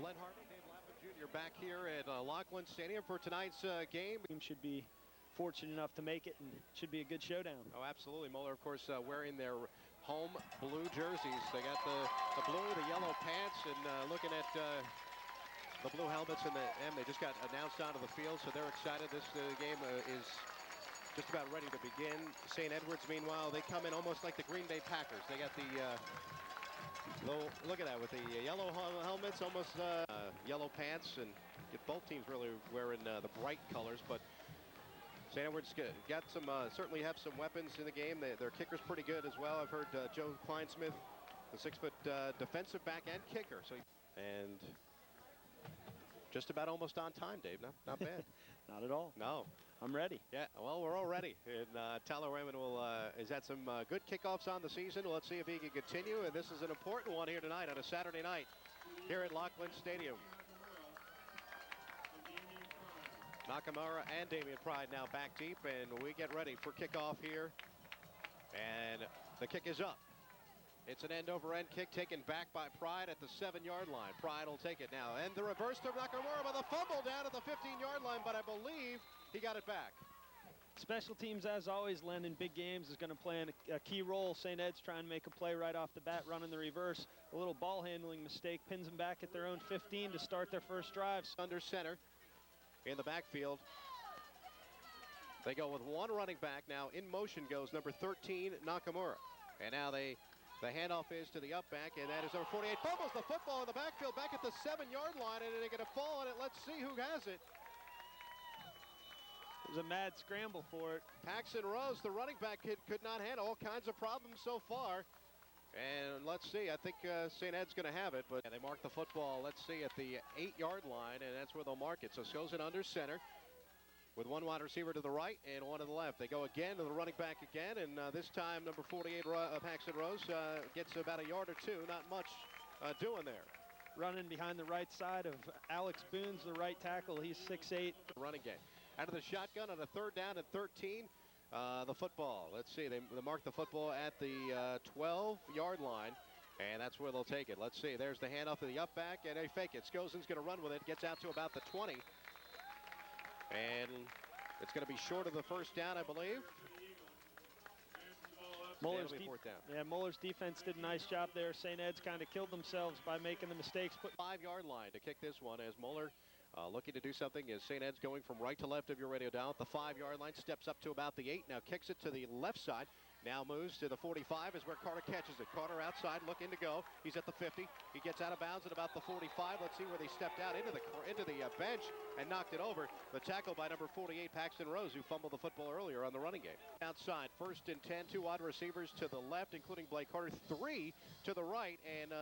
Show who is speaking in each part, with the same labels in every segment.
Speaker 1: Len Harvey, Dave Lapham Jr. back here at Lockland Stadium for tonight's game.
Speaker 2: Team should be fortunate enough to make it, and it should be a good showdown.
Speaker 1: Oh, absolutely. Moeller, of course, wearing their home blue jerseys. They got the blue, the yellow pants, and looking at the blue helmets and they just got announced onto the field, so they're excited. This game is just about ready to begin. St. Edwards, meanwhile, they come in almost like the Green Bay Packers. They got the look at that with the yellow helmets, almost yellow pants, and both teams really wearing the bright colors. But St. Edwards got some, certainly have some weapons in the game. Their kicker's pretty good as well. I've heard Joe Kleinsmith, the 6-foot defensive back and kicker. And just about almost on time, Dave. Not bad.
Speaker 2: Not at all.
Speaker 1: No.
Speaker 2: I'm ready.
Speaker 1: Yeah, well, we're all ready. And Tyler Raymond has had some good kickoffs on the season. Let's see if he can continue. And this is an important one here tonight on a Saturday night here at Lockland Stadium. Nakamura and Damian Pride now back deep, and we get ready for kickoff here. And the kick is up. It's an end-over-end kick taken back by Pride at the 7-yard line. Pride will take it now. And the reverse to Nakamura with a fumble down at the 15-yard line, but I believe he got it back.
Speaker 2: Special teams, as always, Len, in big games is going to play a key role. St. Ed's trying to make a play right off the bat, running the reverse. A little ball handling mistake pins them back at their own 15 to start their first drives.
Speaker 1: Under center in the backfield. They go with one running back. Now in motion goes number 13, Nakamura. And now the handoff is to the up back, and that is number 48. Fumbles the football in the backfield back at the 7-yard line, and they're going to fall on it. Let's see who has it.
Speaker 2: It was a mad scramble for it.
Speaker 1: Paxton Rose, the running back, could not handle all kinds of problems so far. And let's see, I think St. Ed's going to have it, but they mark the football, let's see, at the 8-yard line, and that's where they'll mark it. So it goes in under center with one wide receiver to the right and one to the left. They go again to the running back again, and this time number 48, Paxton Rose, gets about a yard or two. Not much doing there.
Speaker 2: Running behind the right side of Alex Boone's the right tackle. He's 6'8".
Speaker 1: Running game. Out of the shotgun on a 3rd down and 13. The football, let's see, they mark the football at the 12-yard line, and that's where they'll take it. Let's see, there's the handoff to the up back, and they fake it. Skozen's going to run with it, gets out to about the 20. And it's going to be short of the first down, I believe.
Speaker 2: Moeller's defense did a nice job there. St. Ed's kind of killed themselves by making the mistakes.
Speaker 1: 5-yard line to kick this one as Moeller looking to do something. As St. Ed's going from right to left of your radio dial at the 5-yard line, steps up to about the 8, now kicks it to the left side, now moves to the 45 is where Carter catches it. Carter outside looking to go. He's at the 50. He gets out of bounds at about the 45. Let's see where they stepped out into the bench and knocked it over. The tackle by number 48, Paxton Rose, who fumbled the football earlier on the running game. Outside, 1st and 10, 2 wide receivers to the left, including Blake Carter, 3 to the right, and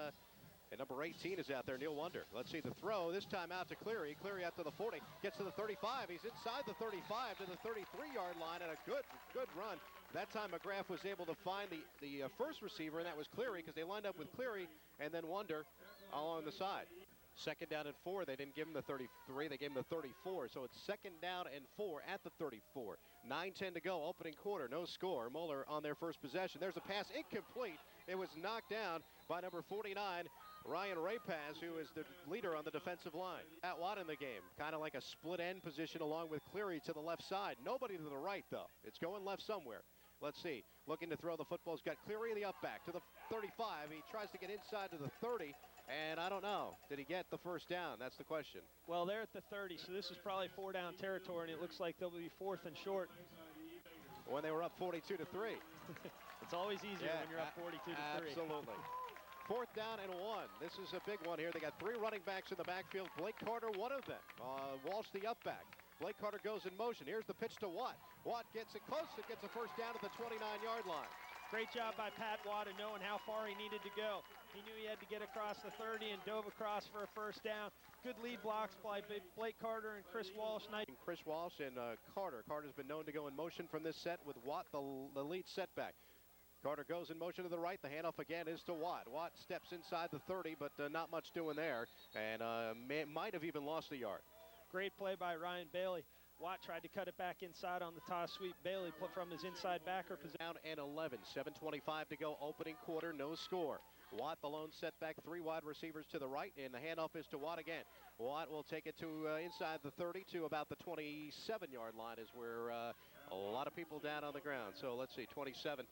Speaker 1: number 18 is out there, Neil Wonder. Let's see the throw, this time out to Cleary. Cleary out to the 40, gets to the 35. He's inside the 35 to the 33-yard line, and a good run. That time McGrath was able to find the first receiver, and that was Cleary, because they lined up with Cleary and then Wonder along the side. 2nd down and 4. They didn't give him the 33. They gave him the 34. So it's 2nd down and 4 at the 34. 9:10 to go, opening quarter, no score. Moeller on their first possession. There's a pass incomplete. It was knocked down by number 49, Ryan Raypaz, who is the leader on the defensive line. At Watt in the game, kind of like a split end position along with Cleary to the left side. Nobody to the right, though. It's going left somewhere. Let's see. Looking to throw the football. He's got Cleary in the up back to the 35. He tries to get inside to the 30. And I don't know. Did he get the first down? That's the question.
Speaker 2: Well, they're at the 30, so this is probably 4-down territory, and it looks like they'll be 4th and short.
Speaker 1: When they were up 42-3.
Speaker 2: It's always easier when you're up 42-3.
Speaker 1: Absolutely. 4th down and 1. This is a big one here. They got 3 running backs in the backfield. Blake Carter, one of them. Walsh, the up back. Blake Carter goes in motion. Here's the pitch to Watt. Watt gets it close. It gets a first down at the 29-yard line.
Speaker 2: Great job by Pat Watt of knowing how far he needed to go. He knew he had to get across the 30 and dove across for a first down. Good lead blocks by Blake Carter and Chris Walsh.
Speaker 1: Chris Walsh and Carter. Carter's been known to go in motion from this set with Watt, the lead setback. Carter goes in motion to the right. The handoff again is to Watt. Watt steps inside the 30, but not much doing there, and might have even lost a yard.
Speaker 2: Great play by Ryan Bailey. Watt tried to cut it back inside on the toss sweep. Bailey put from his inside backer position.
Speaker 1: Down and 11, 7:25 to go, opening quarter, no score. Watt, the lone setback, 3 wide receivers to the right, and the handoff is to Watt again. Watt will take it to inside the 30 to about the 27-yard line is where a lot of people down on the ground. So let's see, 27,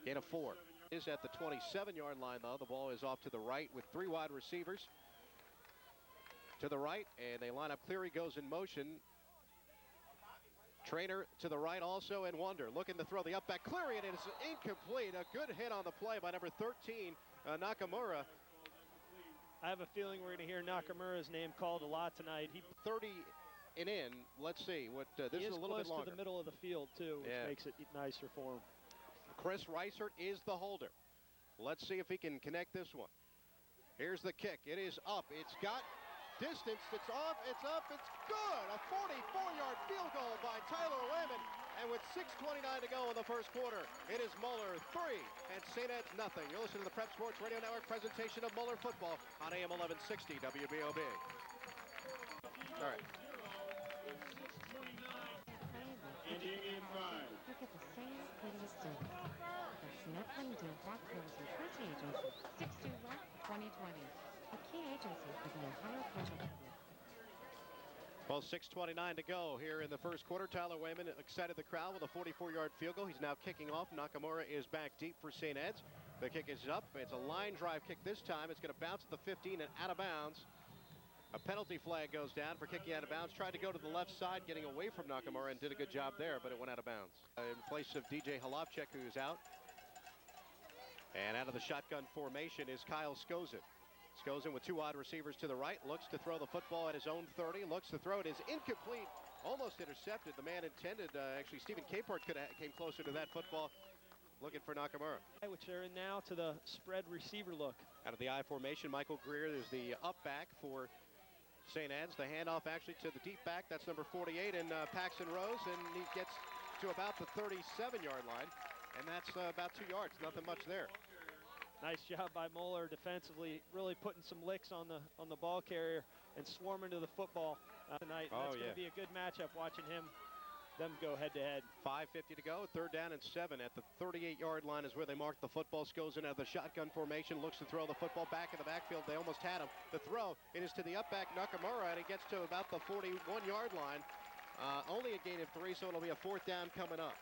Speaker 1: gain of 4. Is at the 27-yard line, though. The ball is off to the right with 3 wide receivers to the right, and they line up. Cleary goes in motion. Trainer to the right also, and Wonder looking to throw the up back. Cleary, and it is incomplete. A good hit on the play by number 13, Nakamura.
Speaker 2: I have a feeling we're going to hear Nakamura's name called a lot tonight. He
Speaker 1: 30 and in. Let's see what this is a little bit longer.
Speaker 2: Close to the middle of the field too, which makes it nicer for him.
Speaker 1: Chris Reisert is the holder. Let's see if he can connect this one. Here's the kick. It is up. It's got distance. It's off. It's up. It's good. A 44-yard field goal by Tyler Wayman. And with 6:29 to go in the first quarter, it is Moeller 3 and St. Ed's nothing. You're listening to the Prep Sports Radio Network presentation of Moeller football on AM 1160 WBOB. All right.
Speaker 3: Look at the same courteous service. The Snuffling Dewback Homes Insurance Agency, 62 West 2020. A key agency for the Ohio Patrol.
Speaker 1: Well, 6:29 to go here in the first quarter. Tyler Wayman excited the crowd with a 44-yard field goal. He's now kicking off. Nakamura is back deep for St. Ed's. The kick is up. It's a line drive kick this time. It's going to bounce at the 15 and out of bounds. A penalty flag goes down for kicking out of bounds. Tried to go to the left side, getting away from Nakamura, and did a good job there, but it went out of bounds. In place of DJ Halovchek, who's out. And out of the shotgun formation is Kyle Skozin. Skozin with 2 wide receivers to the right, looks to throw the football at his own 30, looks to throw it, is incomplete, almost intercepted. The man intended, actually Stephen Capehart came closer to that football, looking for Nakamura.
Speaker 2: Which they're in now to the spread receiver look.
Speaker 1: Out of the I formation, Michael Greer is the up back for St. Ed's. The handoff actually to the deep back. That's number 48 and Paxton Rose, and he gets to about the 37-yard line, and that's about 2 yards. Nothing much there.
Speaker 2: Nice job by Moeller defensively, really putting some licks on the ball carrier and swarming to the football tonight. That's going to be a good matchup watching them go head-to-head.
Speaker 1: 5:50 to go, 3rd down and 7 at the 38-yard line is where they mark the football. Goes in out of the shotgun formation, looks to throw the football back in the backfield. They almost had him. The throw, it is to the up back Nakamura, and it gets to about the 41-yard line. Only a gain of 3, so it'll be a 4th down coming up.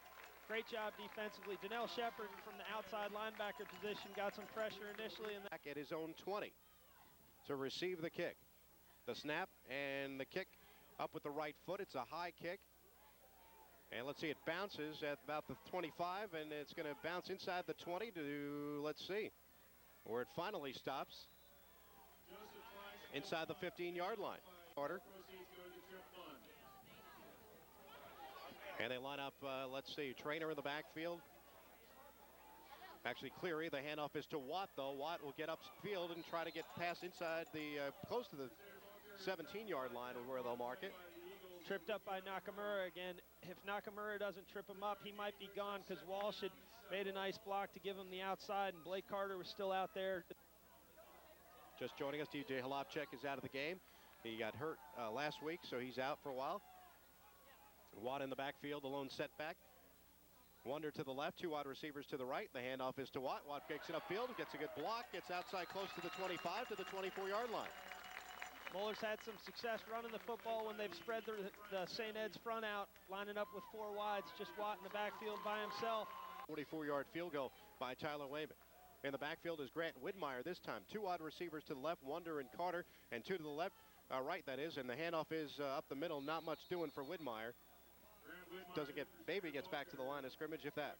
Speaker 2: Great job defensively. Donnell Shepard from the outside linebacker position got some pressure initially.
Speaker 1: Back at his own 20 to receive the kick. The snap and the kick up with the right foot. It's a high kick. And let's see, it bounces at about the 25, and it's going to bounce inside the 20 to, let's see, where it finally stops. Inside the 15-yard line. Order. And they line up, let's see, Trainer in the backfield. Actually, Cleary, the handoff is to Watt, though. Watt will get upfield and try to get past inside the, close to the 17-yard line where they'll mark it.
Speaker 2: Tripped up by Nakamura again. If Nakamura doesn't trip him up, he might be gone because Walsh had made a nice block to give him the outside, and Blake Carter was still out there.
Speaker 1: Just joining us, DJ Halovchek is out of the game. He got hurt last week, so he's out for a while. Watt in the backfield, the lone setback. Wonder to the left, 2 wide receivers to the right. The handoff is to Watt. Watt kicks it upfield, gets a good block, gets outside close to the 25 to the 24-yard line.
Speaker 2: Moeller's had some success running the football when they've spread the St. Ed's front out, lining up with 4 wides, just Watt in the backfield by himself.
Speaker 1: 44-yard field goal by Tyler Wayman. In the backfield is Grant Widmeyer this time. 2 wide receivers to the left, Wonder and Carter, and 2 to the left, right that is, and the handoff is up the middle. Not much doing for Widmeyer. Maybe gets back to the line of scrimmage, if that.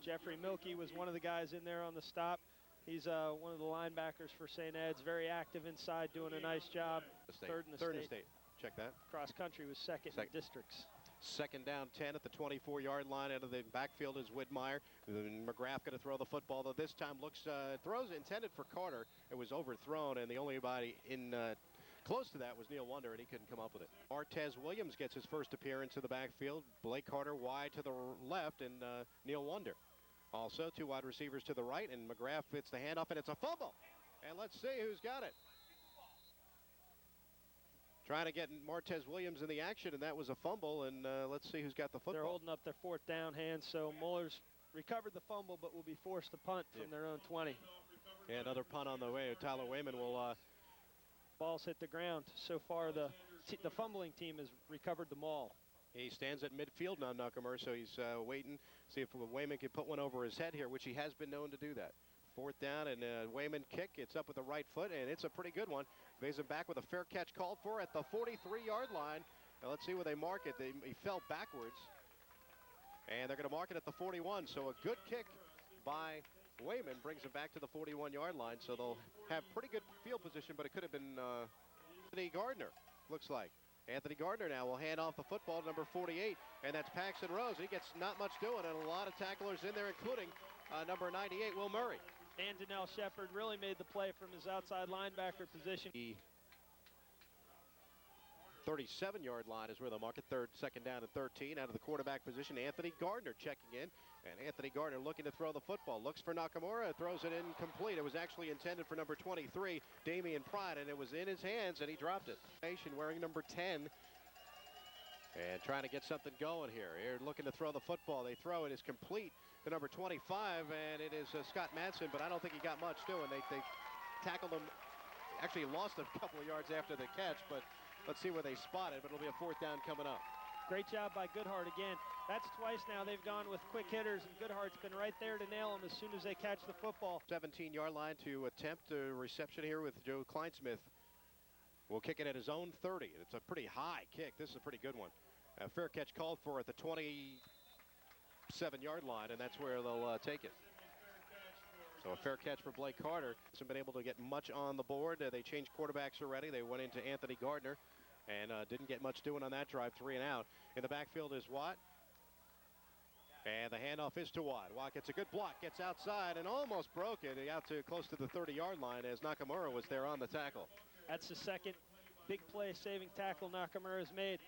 Speaker 2: Jeffrey Milkey was one of the guys in there on the stop. He's one of the linebackers for St. Ed's, very active inside, doing a nice job.
Speaker 1: Third in the state. Check that.
Speaker 2: Cross country was second in districts.
Speaker 1: 2nd down 10 at the 24-yard line. Out of the backfield is Widmeyer. McGrath going to throw the football, though this time throws intended for Carter. It was overthrown, and the only body in close to that was Neil Wonder, and he couldn't come up with it. Martez Williams gets his first appearance in the backfield. Blake Carter wide to the left, and Neil Wonder. Also, 2 wide receivers to the right, and McGrath fits the handoff, and it's a fumble. And let's see who's got it. Trying to get Martez Williams in the action, and that was a fumble, and let's see who's got the football.
Speaker 2: They're holding up their 4th down hands, so Moeller's recovered the fumble, but will be forced to punt from their own 20.
Speaker 1: Yeah, another punt on the way. Tyler Wayman will.
Speaker 2: Balls hit the ground. So far, the fumbling team has recovered the maul.
Speaker 1: He stands at midfield now, Nakamura, so he's waiting, see if Wayman can put one over his head here, which he has been known to do that. Fourth down, and Wayman kick. It's up with the right foot, and it's a pretty good one. Vason back with a fair catch called for at the 43-yard line. Now let's see where they mark it. He fell backwards, and they're going to mark it at the 41. So a good kick by Wayman brings him back to the 41-yard line. So they'll have pretty good field position, but it could have been Anthony Gardner, looks like. Anthony Gardner now will hand off the football to number 48, and that's Paxton Rose. He gets not much doing, and a lot of tacklers in there, including number 98, Will Murray.
Speaker 2: And Donnell Shepard really made the play from his outside linebacker position.
Speaker 1: The 37-yard line is where they'll mark it. Second down and 13 out of the quarterback position. Anthony Gardner checking in, and Anthony Gardner looking to throw the football. Looks for Nakamura, throws it incomplete. It was actually intended for number 23, Damian Pride, and it was in his hands, and he dropped it. Wearing number 10, and trying to get something going here. Here looking to throw the football. They throw it is complete to number 25, and it is Scott Madsen, but I don't think he got much doing. They tackled him, actually lost a couple of yards after the catch, but let's see where they spot it, but it'll be a fourth down coming up.
Speaker 2: Great job by Goodhart again. That's twice now they've gone with quick hitters, and Goodhart's been right there to nail them as soon as they catch the football.
Speaker 1: 17-yard line to attempt a reception here with Joe Kleinsmith. Will kick it at his own 30. It's a pretty high kick. This is a pretty good one. A fair catch called for at the 27-yard line, and that's where they'll take it. So a fair catch for Blake Carter. Hasn't been able to get much on the board. They changed quarterbacks already. They went into Anthony Gardner and didn't get much doing on that drive. 3 and out. In the backfield is Watt. And the handoff is to Watt. Watt gets a good block, gets outside, and almost broke it out to close to the 30-yard line as Nakamura was there on the tackle.
Speaker 2: That's the second big play saving tackle Nakamura has made.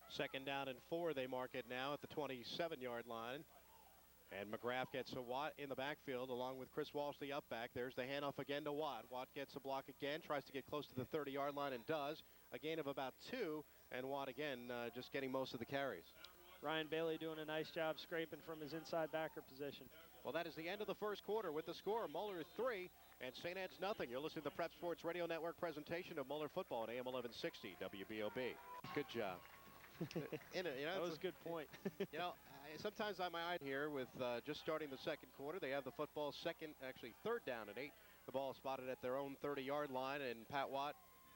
Speaker 1: Second down and 4, they mark it now at the 27-yard line. And McGrath gets a Watt in the backfield along with Chris Walsh, the up back. There's the handoff again to Watt. Watt gets a block again, tries to get close to the 30-yard line and does. A gain of about 2, and Watt again just getting most of the carries.
Speaker 2: Ryan Bailey doing a nice job scraping from his inside backer position.
Speaker 1: Well, that is the end of the first quarter with the score. Moeller 3 and St. Ed's nothing. You're listening to the Prep Sports Radio Network presentation of Moeller football on AM 1160 WBOB. Good job.
Speaker 2: That was a good point.
Speaker 1: Sometimes I'm out here with just starting the second quarter. They have the football third down and 8. The ball spotted at their own 30-yard line, and Pat Watt,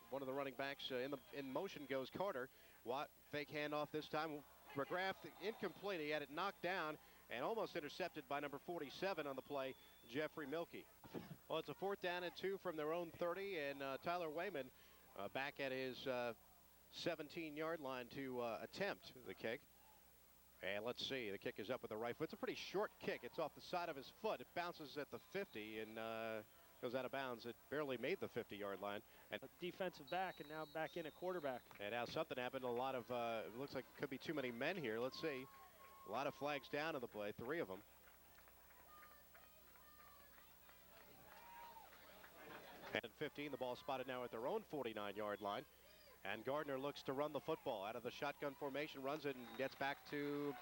Speaker 1: one of the running backs, in motion goes Carter. Watt fake handoff this time. McGrath incomplete. He had it knocked down and almost intercepted by number 47 on the play, Jeffrey Milkey. Well, it's a fourth down and 2 from their own 30, and Tyler Wayman back at his 17-yard line to attempt the kick. And let's see, the kick is up with the right foot. It's a pretty short kick. It's off the side of his foot. It bounces at the 50 and goes out of bounds. It barely made the 50-yard line. And
Speaker 2: a defensive back, and now back in a quarterback.
Speaker 1: And now something happened. A lot of, it looks like it could be too many men here. Let's see. A lot of flags down in the play, 3 of them. And 15, the ball spotted now at their own 49-yard line. And Gardner looks to run the football out of the shotgun formation, runs it and gets back to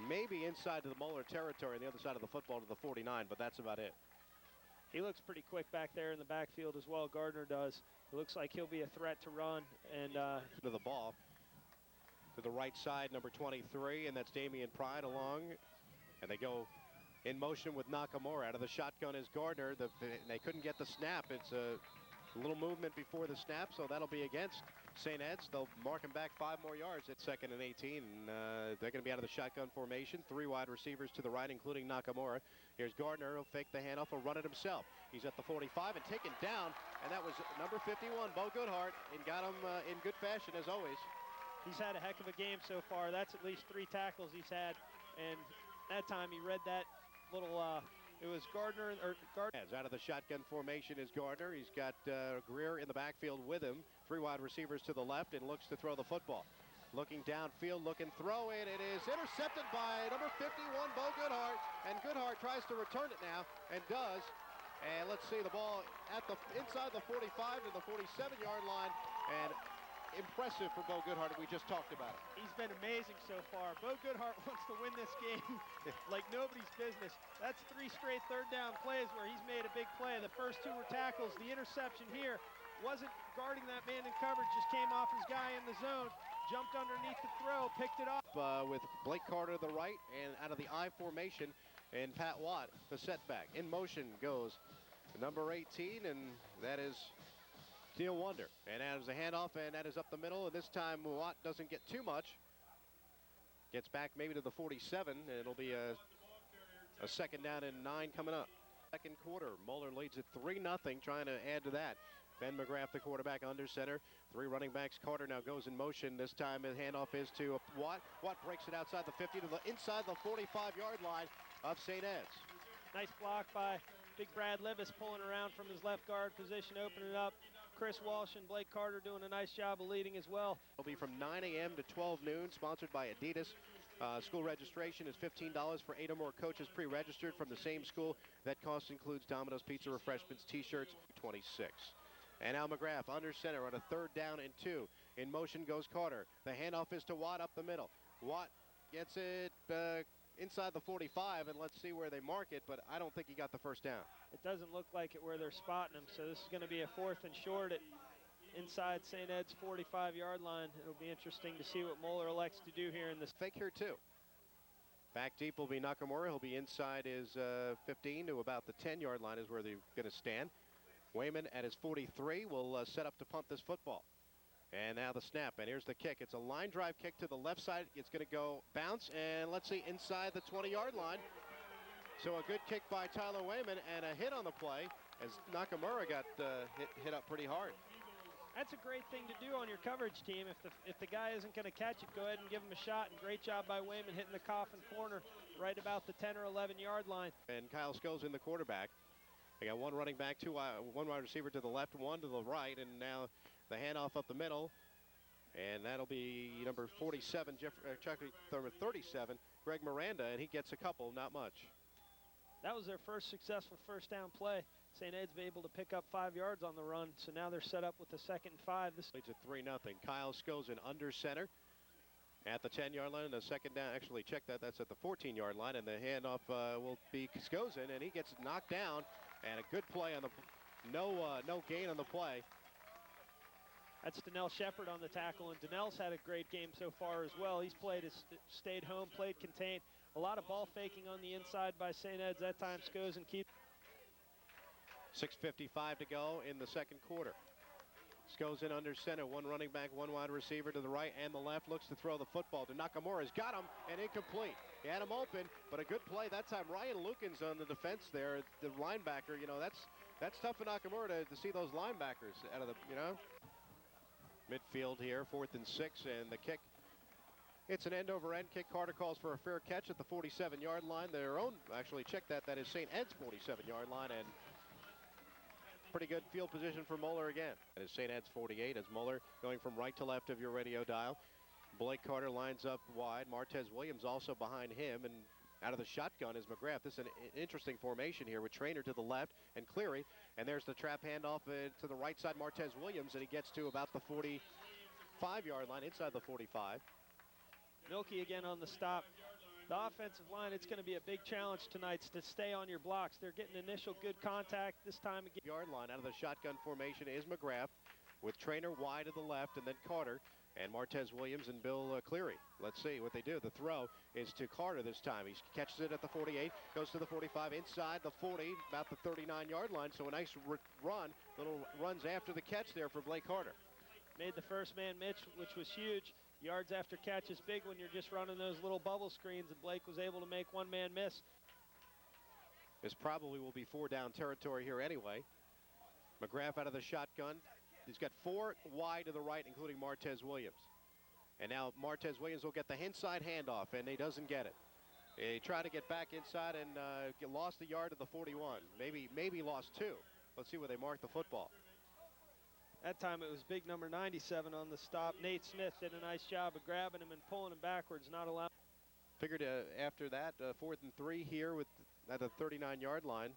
Speaker 1: maybe inside to the Moeller territory on the other side of the football to the 49, but that's about it.
Speaker 2: He looks pretty quick back there in the backfield as well. Gardner does. It looks like he'll be a threat to run. And
Speaker 1: to the ball to the right side, number 23, and that's Damian Pride along. And they go in motion with Nakamura. Out of the shotgun is Gardner. They couldn't get the snap. It's a little movement before the snap, so that'll be against St. Ed's. They'll mark him back 5 more yards at 2nd and 18. They're going to be out of the shotgun formation. 3 wide receivers to the right, including Nakamura. Here's Gardner. He'll fake the handoff. He'll run it himself. He's at the 45 and taken down, and that was number 51, Bo Goodhart, and got him in good fashion as always.
Speaker 2: He's had a heck of a game so far. That's at least 3 tackles he's had, and that time he read that little it was Gardner.
Speaker 1: Out of the shotgun formation is Gardner. He's got Greer in the backfield with him. 3 wide receivers to the left and looks to throw the football. Looking downfield, looking throw it. It is intercepted by number 51, Bo Goodhart. And Goodhart tries to return it now and does. And let's see the ball at the inside the 45 to the 47-yard line. And impressive for Bo Goodhart. We just talked about it.
Speaker 2: He's been amazing so far. Bo Goodhart wants to win this game like nobody's business. That's 3 straight third down plays where he's made a big play. The first 2 were tackles. The interception here wasn't guarding that man in coverage, just came off his guy in the zone, jumped underneath the throw, picked it up.
Speaker 1: With Blake Carter to the right and out of the I formation, and Pat Watt, the setback. In motion goes number 18, and that is Steel Wonder. And that is a handoff, and that is up the middle. And this time Watt doesn't get too much. Gets back maybe to the 47, and it'll be a second down and 9 coming up. Second quarter, Moeller leads it 3-0, trying to add to that. Ben McGrath, the quarterback, under center. 3 running backs. Carter now goes in motion. This time the handoff is to Watt. Watt breaks it outside the 50 to the inside the 45-yard line of St. Ed's.
Speaker 2: Nice block by Big Brad Levis, pulling around from his left guard position, opening up. Chris Walsh and Blake Carter doing a nice job of leading as well.
Speaker 1: It'll be from 9 a.m. to 12 noon, sponsored by Adidas. School registration is $15 for 8 or more coaches pre-registered from the same school. That cost includes Domino's Pizza, refreshments, T-shirts, 26. And now McGrath under center on a 3rd down and 2. In motion goes Carter. The handoff is to Watt up the middle. Watt gets it inside the 45, and let's see where they mark it, but I don't think he got the first down.
Speaker 2: It doesn't look like it where they're spotting him, so this is going to be a 4th and short at inside St. Ed's 45-yard line. It'll be interesting to see what Moeller elects to do here in this.
Speaker 1: Fake here, too. Back deep will be Nakamura. He'll be inside his 15 to about the 10-yard line is where they're going to stand. Wayman at his 43 will set up to punt this football. And now the snap, and here's the kick. It's a line drive kick to the left side. It's going to go bounce, and let's see, inside the 20-yard line. So a good kick by Tyler Wayman and a hit on the play as Nakamura got hit up pretty hard.
Speaker 2: That's a great thing to do on your coverage team. If the guy isn't going to catch it, go ahead and give him a shot. And great job by Wayman hitting the coffin corner right about the 10 or 11-yard line.
Speaker 1: And Kyle Scholes in the quarterback. They got 1 running back, 1 wide receiver to the left, 1 to the right, and now the handoff up the middle. And that'll be number 47, number 37, Greg Miranda, and he gets a couple, not much.
Speaker 2: That was their first successful first down play. St. Ed's been able to pick up 5 yards on the run, so now they're set up with a 2nd and 5. This
Speaker 1: leads at 3-0. Kyle Skozen under center at the 10-yard line, and the second down, actually check that, that's at the 14-yard line, and the handoff will be Skozen, and he gets knocked down, and a good play on the, no gain on the play.
Speaker 2: That's Donnell Shepard on the tackle, and Donnell's had a great game so far as well. He's stayed home, played contained. A lot of ball faking on the inside by St. Ed's. That time Skozen keeps.
Speaker 1: 6:55 to go in the second quarter. Goes in under center, 1 running back, 1 wide receiver to the right and the left, looks to throw the football to Nakamura. He's got him, and incomplete. He had him open, but a good play that time. Ryan Lukens on the defense there, the linebacker. You know, that's tough for Nakamura to see those linebackers out of the, you know. Midfield here, 4th and 6, and the kick. It's an end-over-end kick. Carter calls for a fair catch at the 47-yard line. Their own, actually, check that. That is St. Ed's 47-yard line, and pretty good field position for Moeller again. That is St. Ed's 48 as Moeller going from right to left of your radio dial. Blake Carter lines up wide. Martez Williams also behind him, and out of the shotgun is McGrath. This is an interesting formation here with Trainer to the left and Cleary, and there's the trap handoff to the right side, Martez Williams, and he gets to about the 45-yard line, inside the 45.
Speaker 2: Milky again on the stop. The offensive line, it's going to be a big challenge tonight to stay on your blocks. They're getting initial good contact this time again.
Speaker 1: Yard line out of the shotgun formation is McGrath with Trainer wide to the left, and then Carter and Martez Williams and Bill Cleary. Let's see what they do. The throw is to Carter this time. He catches it at the 48, goes to the 45, inside the 40, about the 39-yard line. So a nice run, little runs after the catch there for Blake Carter.
Speaker 2: Made the first man Mitch, which was huge. Yards after catch is big when you're just running those little bubble screens, and Blake was able to make one man miss.
Speaker 1: This probably will be 4 down territory here anyway. McGrath out of the shotgun. He's got 4 wide to the right, including Martez Williams. And now Martez Williams will get the inside handoff, and he doesn't get it. He tried to get back inside and lost the yard to the 41. Maybe lost 2. Let's see where they mark the football.
Speaker 2: That time it was big number 97 on the stop. Nate Smith did a nice job of grabbing him and pulling him backwards, not allowed.
Speaker 1: Figured after that, 4th and 3 here at the 39-yard line,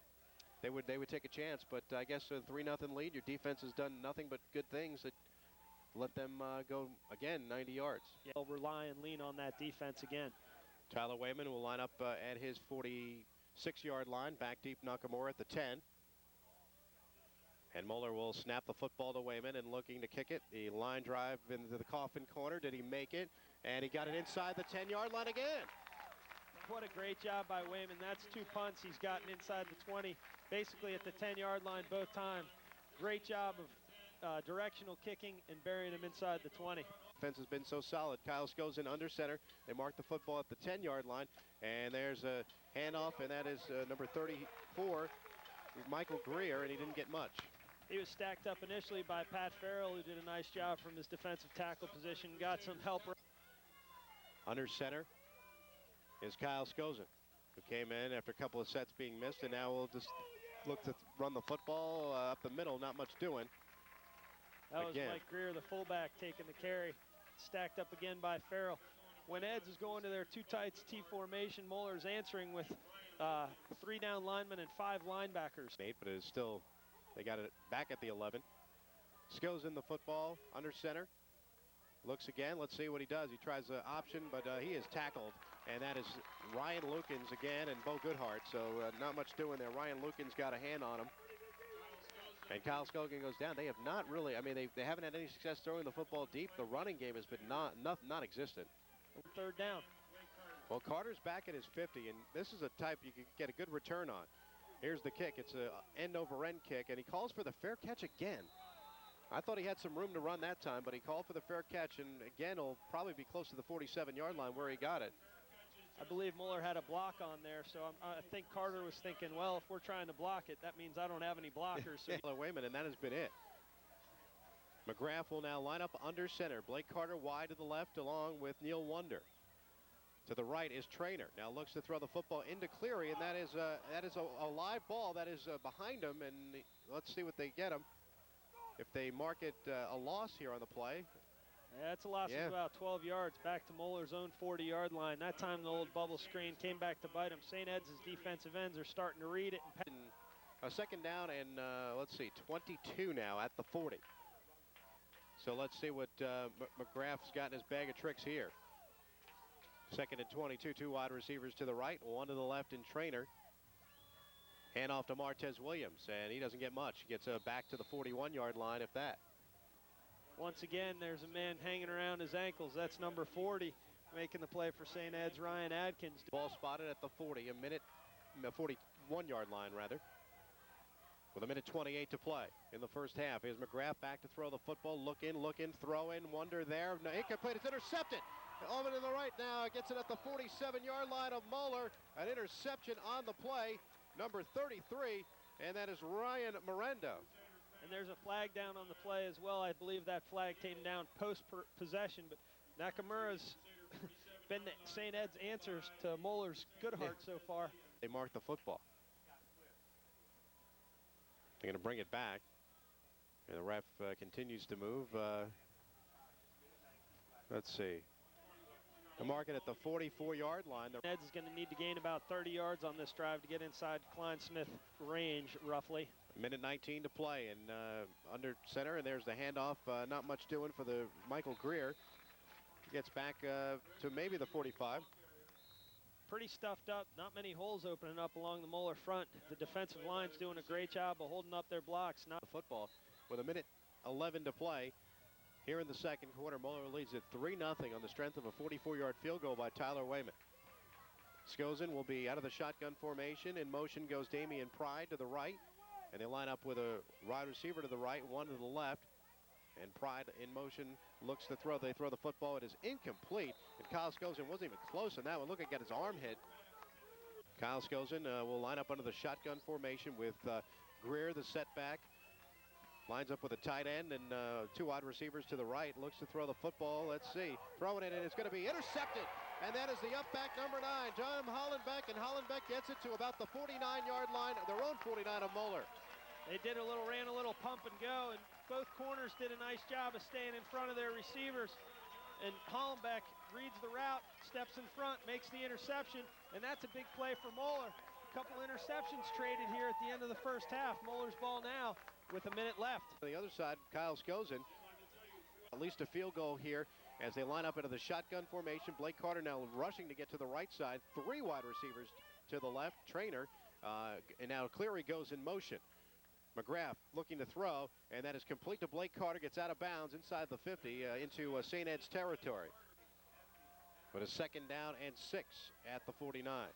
Speaker 1: they would take a chance. But I guess a 3-0 lead. Your defense has done nothing but good things. That let them go again 90 yards.
Speaker 2: Yeah, they'll rely and lean on that defense again.
Speaker 1: Tyler Wayman will line up at his 46-yard line. Back deep, Nakamura at the 10. And Moeller will snap the football to Wayman and looking to kick it. The line drive into the coffin corner. Did he make it? And he got it inside the 10-yard line again.
Speaker 2: What a great job by Wayman. That's 2 punts he's gotten inside the 20, basically at the 10-yard line both times. Great job of directional kicking and burying him inside the 20.
Speaker 1: Defense has been so solid. Kyle goes in under center. They mark the football at the 10-yard line. And there's a handoff, and that is number 34, Michael Greer, and he didn't get much.
Speaker 2: He was stacked up initially by Pat Farrell, who did a nice job from his defensive tackle position, got some help.
Speaker 1: Under center is Kyle Skozen, who came in after a couple of sets being missed, and now we'll just look to run the football up the middle, not much doing.
Speaker 2: That was Mike Greer, the fullback, taking the carry. Stacked up again by Farrell. When Eds is going to their 2 tights T formation, Moeller's answering with 3 down linemen and 5 linebackers.
Speaker 1: But it is still, they got it back at the 11. Skozen the football under center. Looks again. Let's see what he does. He tries the option, but he is tackled. And that is Ryan Lukens again and Bo Goodhart. So not much doing there. Ryan Lukens got a hand on him. And Kyle Skogen goes down. They have not really, I mean, they haven't had any success throwing the football deep. The running game has been non-existent.
Speaker 2: 3rd down.
Speaker 1: Well, Carter's back at his 50, and this is a type you can get a good return on. Here's the kick. It's a end-over-end kick, and he calls for the fair catch again. I thought he had some room to run that time, but he called for the fair catch, and again, it'll probably be close to the 47-yard line where he got it.
Speaker 2: I believe Moeller had a block on there, so I think Carter was thinking, well, if we're trying to block it, that means I don't have any blockers. So
Speaker 1: Wayman, and that has been it. McGrath will now line up under center. Blake Carter wide to the left along with Neil Wonder. To the right is Trainer. Now looks to throw the football into Cleary, and that is a live ball that is behind him, and let's see what they get him. If they mark it a loss here on the play.
Speaker 2: Yeah, it's a loss of about 12 yards back to Moeller's own 40-yard line. That time the old bubble screen came back to bite him. St. Ed's defensive ends are starting to read it.
Speaker 1: And a 2nd down and let's see, 22 now at the 40. So let's see what McGrath's got in his bag of tricks here. 2nd and 22, 2 wide receivers to the right, 1 to the left in Trainer. Hand off to Martez Williams, and he doesn't get much. He gets back to the 41-yard line, if that.
Speaker 2: Once again, there's a man hanging around his ankles. That's number 40, making the play for St. Ed's, Ryan Adkins.
Speaker 1: Ball spotted at the 40, 41-yard line, rather. With 1:28 to play in the first half. Here's McGrath back to throw the football. Look in, throw in. Wonder there. No, incomplete. It's intercepted. Over to the right now. Gets it at the 47-yard line of Moeller. An interception on the play. Number 33, and that is Ryan Miranda.
Speaker 2: And there's a flag down on the play as well. I believe that flag came down post-possession, but Nakamura's been St. Ed's answers to Moeller's Goodhart so far.
Speaker 1: They marked the football. They're going to bring it back, and the ref continues to move. Let's see. The mark it at the 44-yard line.
Speaker 2: Ed's is going to need to gain about 30 yards on this drive to get inside Klein Smith range, roughly.
Speaker 1: 1:19 to play, and under center, and there's the handoff. Not much doing for the Michael Greer. Gets back to maybe the 45.
Speaker 2: Pretty stuffed up. Not many holes opening up along the Moeller front. The defensive line's doing a great job of holding up their blocks. Not
Speaker 1: the football with 1:11 to play. Here in the second quarter, Moeller leads at 3-0 on the strength of a 44-yard field goal by Tyler Wayman. Skozen will be out of the shotgun formation. In motion goes Damian Pride to the right. And they line up with a wide receiver to the right, 1 to the left. And Pride in motion looks to throw. They throw the football. It is incomplete. And Kyle Skozen wasn't even close on that one. Look, he got his arm hit. Kyle Skozen will line up under the shotgun formation with Greer, the setback. Lines up with a tight end and 2 wide receivers to the right. Looks to throw the football. Let's see. Throwing it, and it's going to be intercepted. And that is the up back number 9, John Hollenbeck. And Hollenbeck gets it to about the 49-yard line, their own 49 of Moeller.
Speaker 2: They ran a little pump and go, and both corners did a nice job of staying in front of their receivers. And Hollenbeck reads the route, steps in front, makes the interception, and that's a big play for Moeller. A couple interceptions traded here at the end of the first half. Moeller's ball now with a minute left.
Speaker 1: On the other side, Kyle Skozen At least a field goal here as they line up into the shotgun formation. Blake Carter now rushing to get to the right side. 3 wide receivers to the left. Trainer, and now Cleary goes in motion. McGrath looking to throw, and that is complete to Blake Carter. Gets out of bounds inside the 50 into St. Ed's territory. But a 2nd down and 6 at the 49.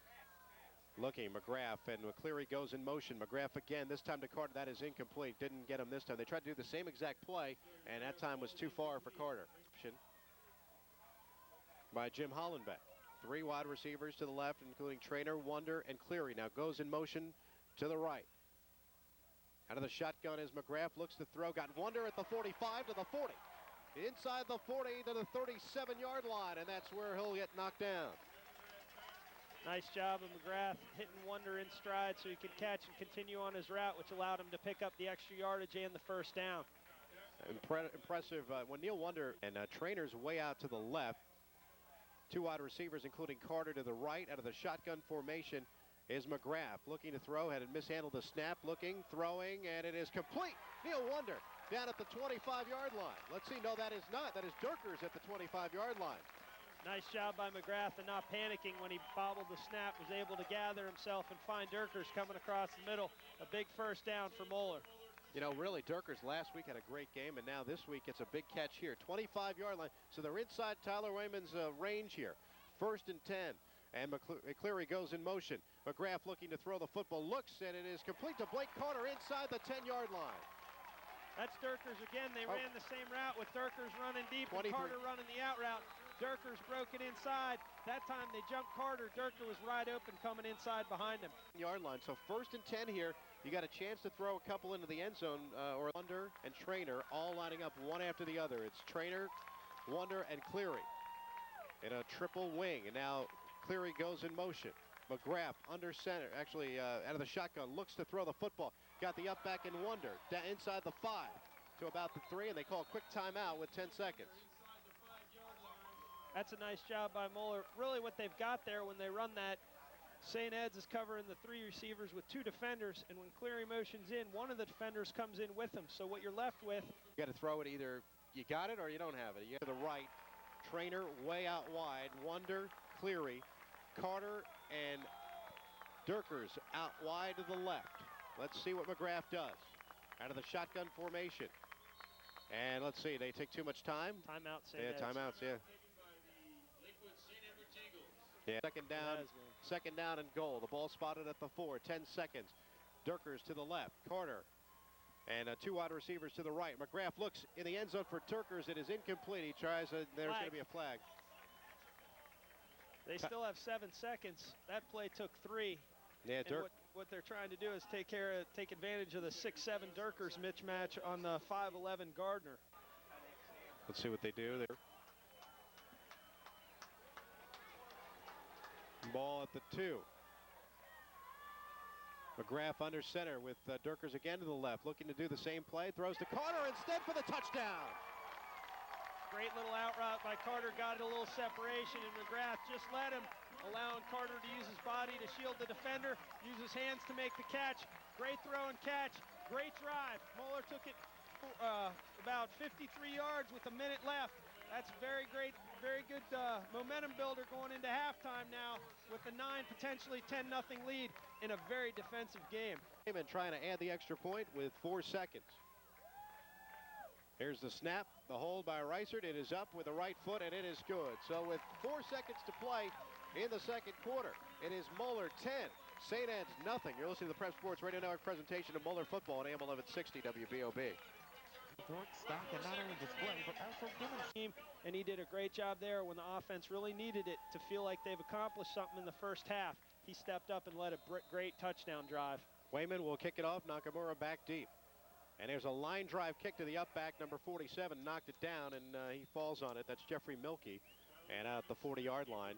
Speaker 1: Looking, McGrath, and Cleary goes in motion. McGrath again, this time to Carter. That is incomplete. Didn't get him this time. They tried to do the same exact play, and that time was too far for Carter. By Jim Hollenbeck. 3 wide receivers to the left, including Trainer, Wonder, and Cleary. Now goes in motion to the right. Out of the shotgun is McGrath. Looks to throw. Got Wonder at the 45 to the 40. Inside the 40 to the 37-yard line, and that's where he'll get knocked down.
Speaker 2: Nice job of McGrath hitting Wonder in stride so he could catch and continue on his route, which allowed him to pick up the extra yardage and the 1st down.
Speaker 1: Impressive when Neil Wonder and Trainer's way out to the left. 2 wide receivers, including Carter, to the right. Out of the shotgun formation is McGrath. Looking to throw, had mishandled the snap. Looking, throwing, and it is complete. Neil Wonder down at the 25-yard line. Let's see. No, that is not. That is Durkers at the 25-yard line.
Speaker 2: Nice job by McGrath and not panicking when he bobbled the snap. Was able to gather himself and find Durkers coming across the middle. A big 1st down for Moeller.
Speaker 1: You know, really, Durkers last week had a great game, and now this week it's a big catch here. 25-yard line. So they're inside Tyler Wayman's range here. 1st and 10. And McCleary goes in motion. McGrath looking to throw the football. Looks, and it is complete to Blake Carter inside the 10-yard line.
Speaker 2: That's Durkers again. They ran the same route with Durkers running deep and Carter running the out route. Durkers broke it inside. That time they jumped Carter. Durker was wide open coming inside behind him.
Speaker 1: Yard line. So 1st and 10 here. You got a chance to throw a couple into the end zone, or Wonder and Trainer all lining up one after the other. It's Trainer, Wonder, and Cleary in a triple wing. And now Cleary goes in motion. McGrath under center, actually out of the shotgun, looks to throw the football. Got the up back in Wonder, down inside the 5 to about the 3, and they call a quick timeout with 10 seconds.
Speaker 2: That's a nice job by Moeller. Really what they've got there when they run that, St. Ed's is covering the 3 receivers with 2 defenders, and when Cleary motions in, one of the defenders comes in with him. So what you're left with,
Speaker 1: you got to throw it either you got it or you don't have it. You get to the right, Trainer way out wide, Wonder, Cleary, Carter, and Durkers out wide to the left. Let's see what McGrath does. Out of the shotgun formation. And let's see, they take too much time.
Speaker 2: Timeout, St.
Speaker 1: Yeah,
Speaker 2: Ed's.
Speaker 1: timeouts, yeah. Yeah, 2nd down and goal. The ball spotted at the 4, 10 seconds. Durkers to the left, Carter, and 2 wide receivers to the right. McGrath looks in the end zone for Durkers. It is incomplete. He tries, there's going to be a flag.
Speaker 2: They still have 7 seconds. That play took 3.
Speaker 1: Yeah,
Speaker 2: what they're trying to do is take advantage of the 6'7" Durkers mismatch on the 5'11" Gardner.
Speaker 1: Let's see what they do there. Ball at the 2. McGrath under center with Durkers again to the left, looking to do the same play. Throws to Carter instead for the touchdown.
Speaker 2: Great little out route by Carter, got a little separation, and McGrath just let him, allowing Carter to use his body to shield the defender, use his hands to make the catch. Great throw and catch, great drive. Moeller took it about 53 yards with a minute left. That's very great, very good momentum builder going into halftime now with a 9, potentially 10-0 lead in a very defensive game.
Speaker 1: And trying to add the extra point with 4 seconds. Here's the snap, the hold by Reisert. It is up with the right foot, and it is good. So with 4 seconds to play in the 2nd quarter, it is Moeller 10, St. Ed's nothing. You're listening to the Prep Sports Radio Network presentation of Moeller football on AM 1160 WBOB.
Speaker 3: Stock and not only display, but also demonstrate.
Speaker 2: And he did a great job there when the offense really needed it to feel like they've accomplished something in the 1st half. He stepped up and led a great touchdown drive.
Speaker 1: Wayman will kick it off. Nakamura back deep. And there's a line drive kick to the up back, number 47, knocked it down, and he falls on it. That's Jeffrey Milkey. And out the 40-yard line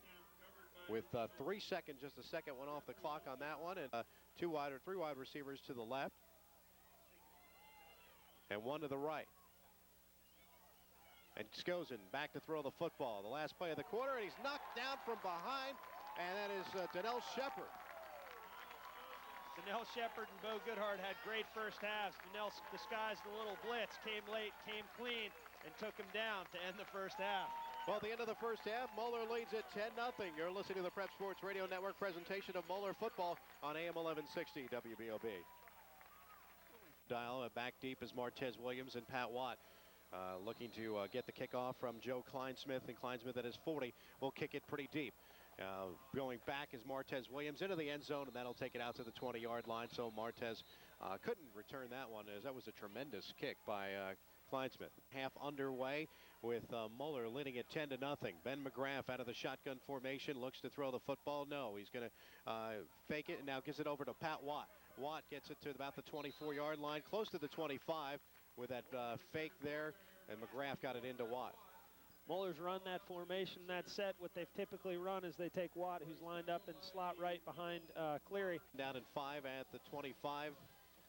Speaker 1: with 3 seconds, just a second went off the clock on that one. And 3 wide receivers to the left. And 1 to the right. And Skozen back to throw the football. The last play of the quarter, and he's knocked down from behind. And that is Donnell Shepard.
Speaker 2: Donnell Shepard and Bo Goodhart had great 1st halves. Donnell disguised a little blitz, came late, came clean, and took him down to end the first half.
Speaker 1: Well, at the end of the first half, Moeller leads at 10-0. You're listening to the Prep Sports Radio Network presentation of Moeller football on AM 1160 WBOB. Dial back deep is Martez Williams and Pat Watt. Looking to get the kickoff from Joe Kleinsmith, and Kleinsmith at his 40 will kick it pretty deep. Going back is Martez Williams into the end zone, and that'll take it out to the 20-yard line. So Martez couldn't return that one, as that was a tremendous kick by Kleinsmith. Half underway with Moeller leading at 10-0. Ben McGrath out of the shotgun formation, looks to throw the football. No, he's going to fake it and now gives it over to Pat Watt. Watt gets it to about the 24-yard line, close to the 25 with that fake there, and McGrath got it into Watt.
Speaker 2: Moeller's run that formation, that set. What they've typically run is they take Watt, who's lined up in slot right behind Cleary.
Speaker 1: Down in 5 at the 25.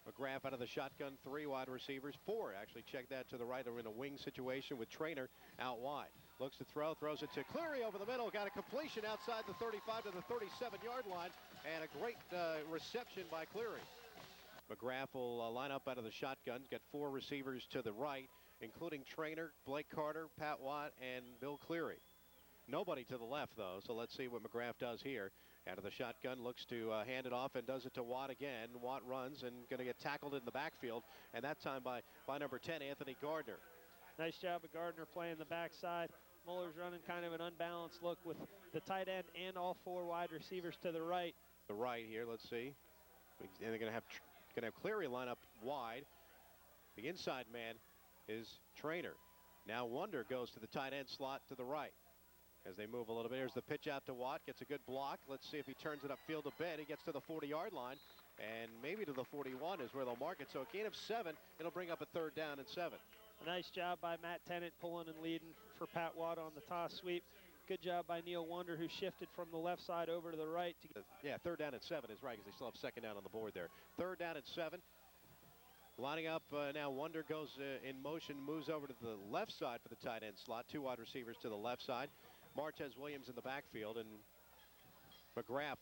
Speaker 1: McGrath out of the shotgun, 3 wide receivers, 4 actually. Check that to the right. They're in a wing situation with Trainer out wide. Looks to throw, throws it to Cleary over the middle. Got a completion outside the 35 to the 37-yard line, and a great reception by Cleary. McGrath will line up out of the shotgun. Got 4 receivers to the right, including Trainer, Blake Carter, Pat Watt, and Bill Cleary. Nobody to the left, though, so let's see what McGrath does here. Out of the shotgun, looks to hand it off and does it to Watt again. Watt runs and going to get tackled in the backfield, and that time by number 10, Anthony Gardner.
Speaker 2: Nice job of Gardner playing the backside. Moeller's running kind of an unbalanced look with the tight end and all 4 wide receivers to the right.
Speaker 1: The right here, let's see. And they're going to have Cleary line up wide. The inside man is Trainer. Now Wonder goes to the tight end slot to the right. As they move a little bit, here's the pitch out to Watt, gets a good block. Let's see if he turns it upfield a bit. He gets to the 40-yard line, and maybe to the 41 is where they'll mark it. So a gain of 7, it'll bring up a 3rd down and 7.
Speaker 2: A nice job by Matt Tennant pulling and leading for Pat Watt on the toss sweep. Good job by Neil Wonder, who shifted from the left side over to the right.
Speaker 1: Yeah, 3rd down and 7 is right, because they still have 2nd down on the board there. 3rd down and 7. Lining up now, Wonder goes in motion, moves over to the left side for the tight end slot. 2 wide receivers to the left side. Martez Williams in the backfield, and McGrath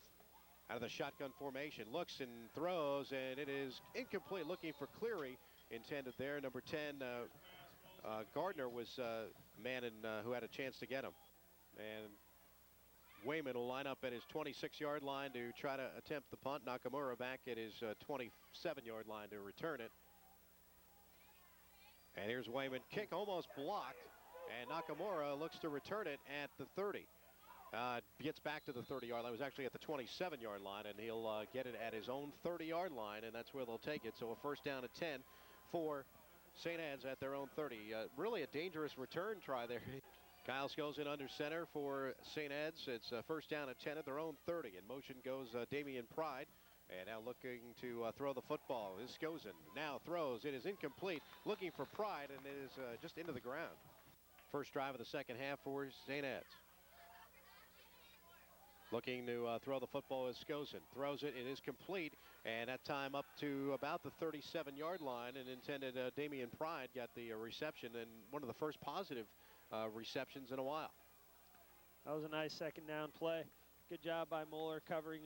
Speaker 1: out of the shotgun formation looks and throws, and it is incomplete. Looking for Cleary intended there. Number 10, Gardner was man who had a chance to get him. And Wayman will line up at his 26-yard line to try to attempt the punt. Nakamura back at his 27-yard line to return it. And here's Wayman, kick almost blocked. And Nakamura looks to return it at the 30. Gets back to the 30-yard line. It was actually at the 27-yard line, and he'll get it at his own 30-yard line, and that's where they'll take it. So a 1st down at 10 for St. Ed's at their own 30. Really a dangerous return try there. Kyles goes in under center for St. Ed's. It's a 1st down at 10 at their own 30. In motion goes Damian Pride. And now looking to throw the football is Skozen. Now throws. It is incomplete. Looking for Pride, and it is just into the ground. First drive of the 2nd half for St. Ed's. Looking to throw the football is Skozen. Throws it. It is complete. And that time up to about the 37-yard line. And intended Damian Pride got the reception, and one of the first positive receptions in a while.
Speaker 2: That was a nice 2nd down play. Good job by Moeller covering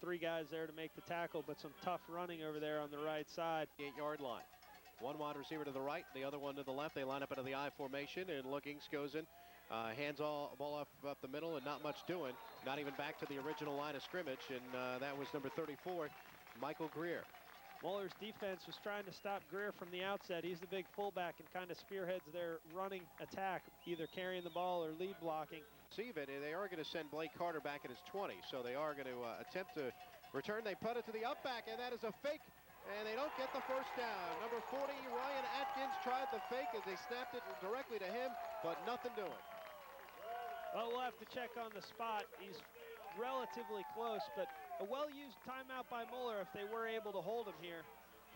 Speaker 2: 3 guys there to make the tackle, but some tough running over there on the right side.
Speaker 1: 8-yard line. 1 wide receiver to the right, the other one to the left. They line up into the I formation, and looking, Skozen hands all ball off up the middle, and not much doing. Not even back to the original line of scrimmage, and that was number 34, Michael Greer.
Speaker 2: Moeller's defense was trying to stop Greer from the outset. He's the big fullback and kind of spearheads their running attack, either carrying the ball or lead blocking.
Speaker 1: Receive it, and they are going to send Blake Carter back at his 20, so they are going to attempt to return. They put it to the up back, and that is a fake, and they don't get the 1st down. Number 40, Ryan Atkins, tried the fake as they snapped it directly to him, but nothing doing.
Speaker 2: Well, we'll have to check on the spot. He's relatively close, but a well-used timeout by Moeller if they were able to hold him here.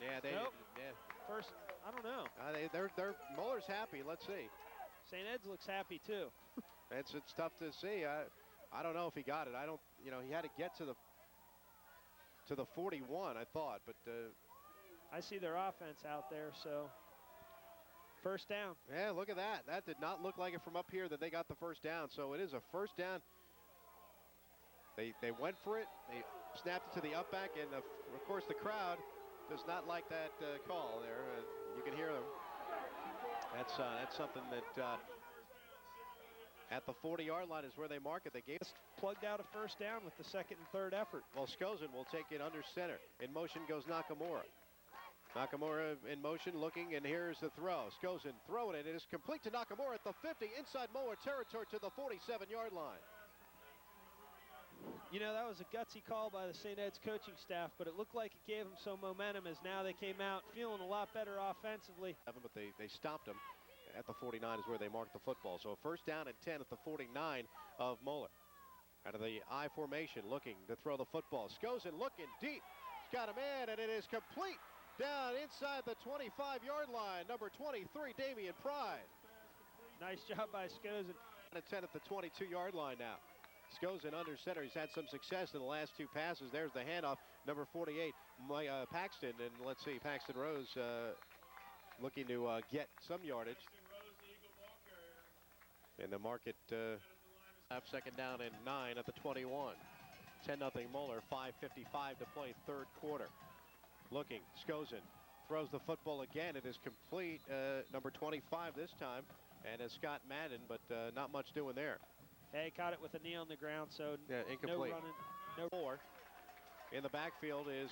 Speaker 1: Yeah, they.
Speaker 2: Nope.
Speaker 1: Yeah.
Speaker 2: First, I don't know.
Speaker 1: They're Moeller's happy. Let's see.
Speaker 2: St. Ed's looks happy too.
Speaker 1: It's tough to see. I don't know if he got it. I don't. You know, he had to get to the 41. I thought, but.
Speaker 2: I see their offense out there, so. 1st down.
Speaker 1: Yeah, look at that. That did not look like it from up here that they got the 1st down. So it is a 1st down. They went for it. They snapped it to the up back, and of course the crowd does not like that call there. You can hear them. That's something that at the 40-yard line is where they mark it. They gave
Speaker 2: plugged out a first down with the second and third effort.
Speaker 1: Well, Skozen will take it under center. In motion goes Nakamura. Nakamura in motion, looking, and here's the throw. Skozen throwing it. It is complete to Nakamura at the 50, inside Moeller territory to the 47-yard line.
Speaker 2: You know, that was a gutsy call by the St. Ed's coaching staff, but it looked like it gave them some momentum as now they came out feeling a lot better offensively.
Speaker 1: But they stopped him at the 49 is where they marked the football. So a first down and 10 at the 49 of Moeller. Out of the I formation, looking to throw the football. Skozen looking deep. He's got a man, and it is complete down inside the 25-yard line. Number 23, Damian Pride.
Speaker 2: Nice job by Skozen.
Speaker 1: 10 at the 22-yard line now. Skozen under center. He's had some success in the last two passes. There's the handoff. Number 48, Paxton. And let's see, Paxton Rose looking to get some yardage. And the market second down and 9 at the 21. 10-0 Moeller, 5:55 to play, third quarter. Looking, Skozen throws the football again. It is complete, number 25 this time, and it's Scott Madden, but not much doing there.
Speaker 2: Hey, caught it with a knee on the ground, so
Speaker 1: yeah, incomplete.
Speaker 2: No running. No.
Speaker 1: 4. In the backfield is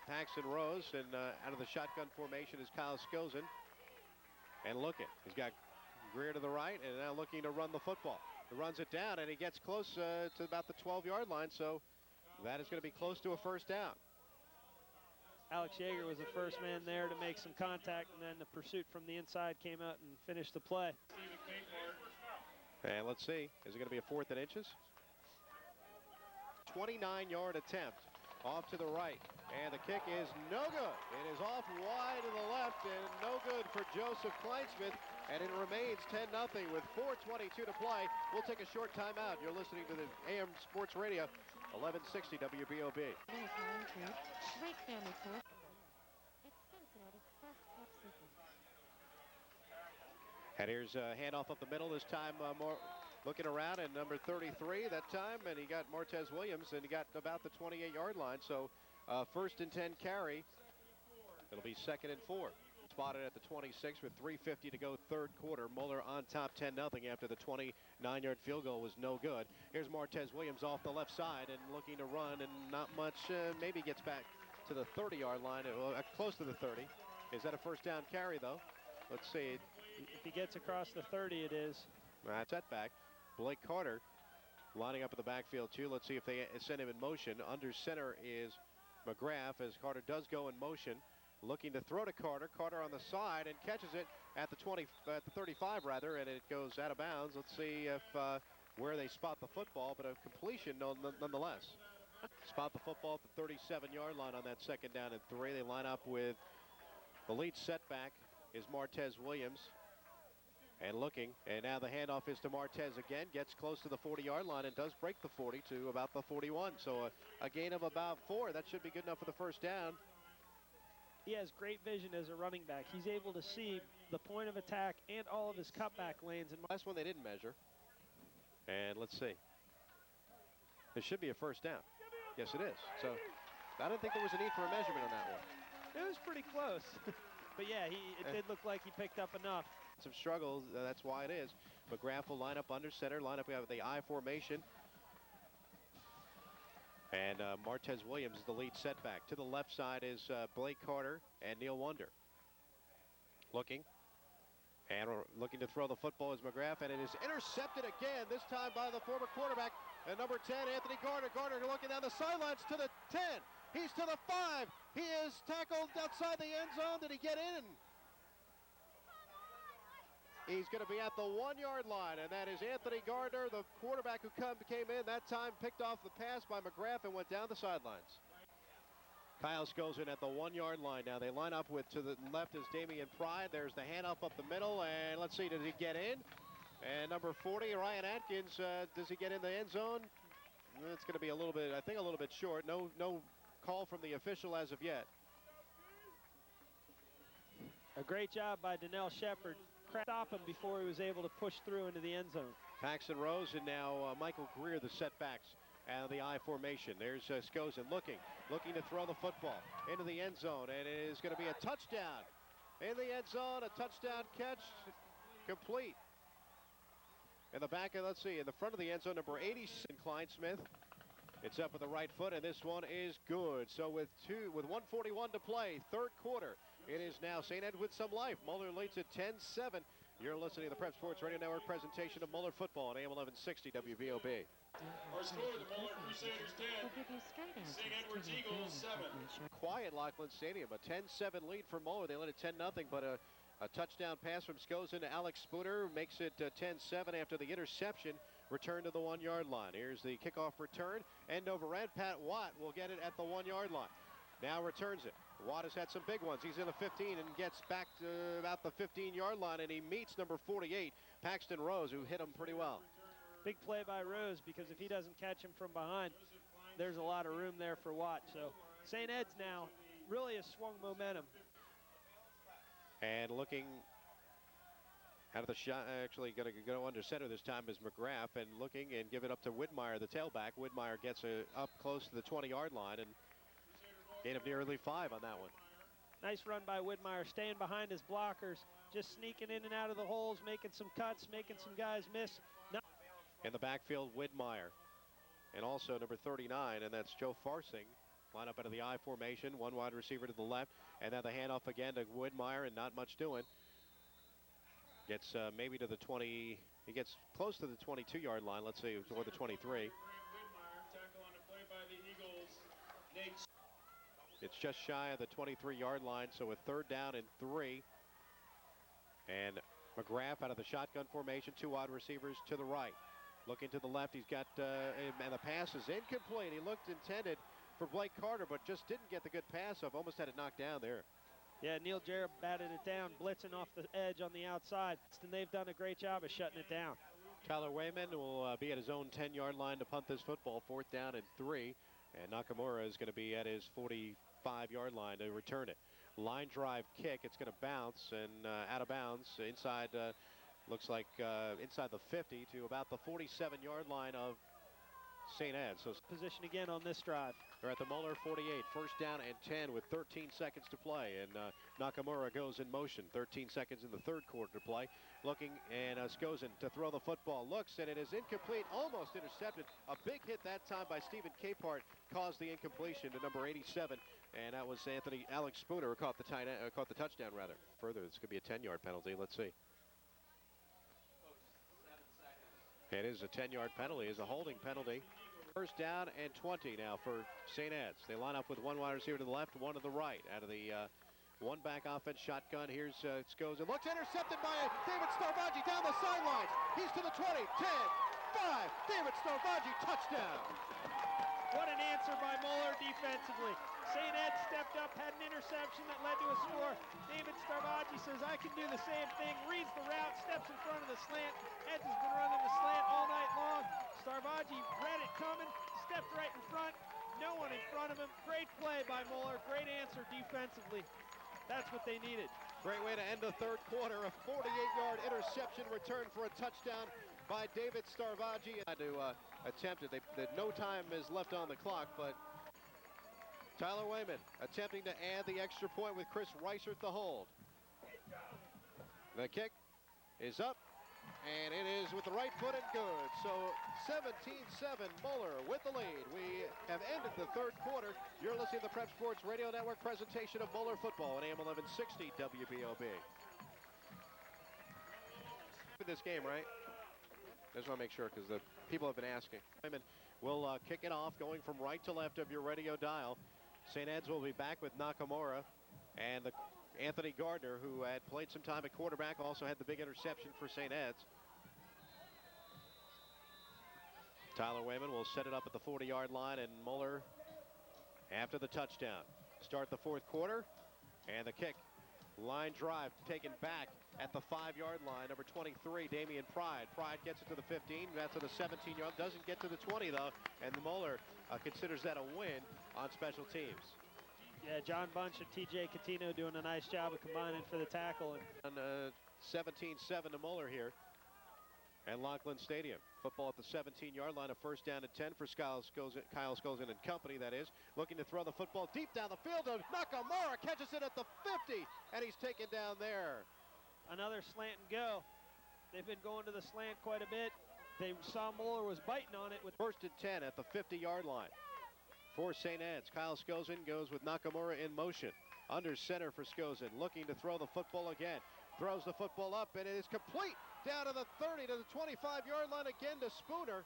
Speaker 1: Paxton Rose, and out of the shotgun formation is Kyle Skozen. And looking, he's got Greer to the right, and now looking to run the football. He runs it down, and he gets close to about the 12-yard line, so that is going to be close to a first down.
Speaker 2: Alex Yeager was the first man there to make some contact, and then the pursuit from the inside came out and finished the play.
Speaker 1: And let's see, is it going to be a 4th and inches? 29-yard attempt off to the right, and the kick is no good. It is off wide to the left, and no good for Joseph Kleinsmith, and it remains 10-0 with 4:22 to play. We'll take a short timeout. You're listening to the AM Sports Radio, 1160 WBOB.
Speaker 3: Great family tour. It's Cincinnati's best kept secret.
Speaker 1: And here's a handoff up the middle. This time more looking around, and number 33 that time, and he got Martez Williams, and he got about the 28-yard line. So first and 10 carry. It'll be 2nd and 4. Spotted at the 26 with 3:50 to go, third quarter. Moeller on top 10-0 after the 29-yard field goal was no good. Here's Martez Williams off the left side and looking to run, and not much. Maybe gets back to the 30-yard line, close to the 30. Is that a first down carry, though? Let's see.
Speaker 2: If he gets across the 30, it is.
Speaker 1: That's that back. Blake Carter lining up in the backfield, too. Let's see if they send him in motion. Under center is McGrath, as Carter does go in motion. Looking to throw to Carter. Carter on the side and catches it at the 35 rather, and it goes out of bounds. Let's see if where they spot the football, but a completion nonetheless. Spot the football at the 37-yard line on that second down and 3. They line up with the lead setback is Martez Williams. And looking, and now the handoff is to Martez again. Gets close to the 40-yard line and does break the 40 to about the 41. So a gain of about 4. That should be good enough for the first down.
Speaker 2: He has great vision as a running back. He's able to see the point of attack and all of his cutback lanes. And
Speaker 1: last one they didn't measure. And let's see. It should be a first down. Yes, it is. So I don't think there was a need for a measurement on that one.
Speaker 2: It was pretty close. But yeah, it did look like he picked up enough.
Speaker 1: Some struggles, that's why it is. McGrath will line up under center, line up, we have the I formation. And Martez Williams is the lead setback. To the left side is Blake Carter and Neil Wonder. Looking. And looking to throw the football is McGrath, and it is intercepted again, this time by the former quarterback. And number 10, Anthony Gardner. Gardner looking down the sidelines to the 10. He's to the 5. He is tackled outside the end zone. Did he get in? He's going to be at the 1-yard line, and that is Anthony Gardner, the quarterback who came in. That time picked off the pass by McGrath and went down the sidelines. Kyle Skozen at the 1-yard line. Now they line up with, to the left is Damian Pride. There's the handoff up the middle, and let's see, does he get in? And number 40, Ryan Atkins, does he get in the end zone? It's going to be a little bit, I think a little bit short. No call from the official as of yet.
Speaker 2: A great job by Donnell Shepard. Stop him before he was able to push through into the end zone.
Speaker 1: Paxton Rose and now Michael Greer, the setbacks out of the I formation. There's Skozen looking to throw the football into the end zone, and it is going to be a touchdown. In the end zone, a touchdown catch complete. In the back of, let's see, in the front of the end zone, number 80, Klein Smith. It's up with the right foot, and this one is good. So with 1:41 to play, third quarter, it is now St. Ed with some life. Moeller leads at 10-7. You're listening to the Prep Sports Radio Network presentation of Moeller football on AM 1160 WVOB.
Speaker 4: Our score, the Moeller Crusaders 10,
Speaker 3: We'll give you straight answers
Speaker 4: St. Edward's
Speaker 3: to your
Speaker 4: Eagles
Speaker 3: daily
Speaker 4: 7.
Speaker 3: information.
Speaker 1: Quiet Lockland Stadium, a 10-7 lead for Moeller. They led it 10-0, but a touchdown pass from Skozen to Alex Spooner makes it 10-7 after the interception. Return to the 1-yard line. Here's the kickoff return. End over end. Pat Watt will get it at the 1-yard line. Now returns it. Watt has had some big ones. He's in the 15 and gets back to about the 15-yard line, and he meets number 48, Paxton Rose, who hit him pretty well.
Speaker 2: Big play by Rose, because if he doesn't catch him from behind, there's a lot of room there for Watt. So St. Ed's now really has swung momentum.
Speaker 1: And looking out of the shot, actually going to go under center this time is McGrath, and looking and give it up to Widmeyer, the tailback. Widmeyer gets up close to the 20-yard line, and gain of nearly 5 on that one.
Speaker 2: Nice run by Widmeyer, staying behind his blockers, just sneaking in and out of the holes, making some cuts, making some guys miss.
Speaker 1: In the backfield, Widmeyer, and also number 39, and that's Joe Farsing. Line up out of the I formation, one wide receiver to the left, and now the handoff again to Widmeyer, and not much doing. Gets maybe to the 20, he gets close to the 22-yard line, let's see, or the 23. It's just shy of the 23-yard line, so a 3rd down and 3. And McGrath out of the shotgun formation, 2 wide receivers to the right. Looking to the left, he's got, and the pass is incomplete. He looked intended for Blake Carter, but just didn't get the good pass off. Almost had it knocked down there.
Speaker 2: Yeah, Neil Jarrett batted it down, blitzing off the edge on the outside. And they've done a great job of shutting it down.
Speaker 1: Tyler Wayman will be at his own 10-yard line to punt this football, 4th down and 3. And Nakamura is going to be at his 45-yard line to return it. Line drive kick, it's going to bounce and out of bounds inside, looks like inside the 50 to about the 47-yard line of St. Ed. So
Speaker 2: position again on this drive.
Speaker 1: They're at the Moeller 48, 1st down and 10 with 13 seconds to play, and Nakamura goes in motion. 13 seconds in the 3rd quarter to play. Looking, and Skozen to throw the football. Looks, and it is incomplete, almost intercepted. A big hit that time by Stephen Capehart caused the incompletion to number 87, and that was Alex Spooner who caught the touchdown rather. Further, this could be a 10-yard penalty. Let's see. It is a 10-yard penalty. It's a holding penalty. 1st down and 20 now for St. Ed's. They line up with 1 wide receiver to the left, 1 to the right. Out of the 1-back offense shotgun, here's Skozen. Looks intercepted by David Starvaggi down the sidelines. He's to the 20, 10, 5. David Starvaggi, touchdown.
Speaker 2: What an answer by Moeller defensively. St. Ed stepped up, had an interception that led to a score. David Starvaggi says, I can do the same thing. Reads the route, steps in front of the slant. Eds has been running the slant all night long. Starvaggi read it coming, stepped right in front. No one in front of him. Great play by Moeller. Great answer defensively. That's what they needed.
Speaker 1: Great way to end the 3rd quarter. A 48-yard interception return for a touchdown by David Starvaggi. Had to attempt it. No time is left on the clock, but Tyler Wayman attempting to add the extra point with Chris Reichert the hold. The kick is up, and it is with the right foot and good. So 17-7, Moeller with the lead. We have ended the 3rd quarter. You're listening to the Prep Sports Radio Network presentation of Moeller football on AM 1160 WBOB. This game, right? I just want to make sure because the people have been asking. We'll kick it off going from right to left of your radio dial. St. Ed's will be back with Nakamura and Anthony Gardner, who had played some time at quarterback, also had the big interception for St. Ed's. Tyler Wayman will set it up at the 40-yard line, and Moeller after the touchdown. Start the 4th quarter, and the kick. Line drive taken back at the 5-yard line. Number 23, Damian Pride. Pride gets it to the 15, that's to the 17-yard. Doesn't get to the 20, though, and Moeller considers that a win on special teams.
Speaker 2: Yeah, John Bunch and T.J. Catino doing a nice job of combining for the tackle.
Speaker 1: And 17-7 to Moeller here at Lockland Stadium. Football at the 17-yard line, a 1st down and 10 for Kyle Skozen and company, that is. Looking to throw the football deep down the field. Nakamura catches it at the 50, and he's taken down there.
Speaker 2: Another slant and go. They've been going to the slant quite a bit. They saw Moeller was biting on it with
Speaker 1: 1st and 10 at the 50-yard line for St. Ed's. Kyle Skozen goes with Nakamura in motion. Under center for Skozen, looking to throw the football again. Throws the football up, and it is complete down to the 30 to the 25-yard line again to Spooner.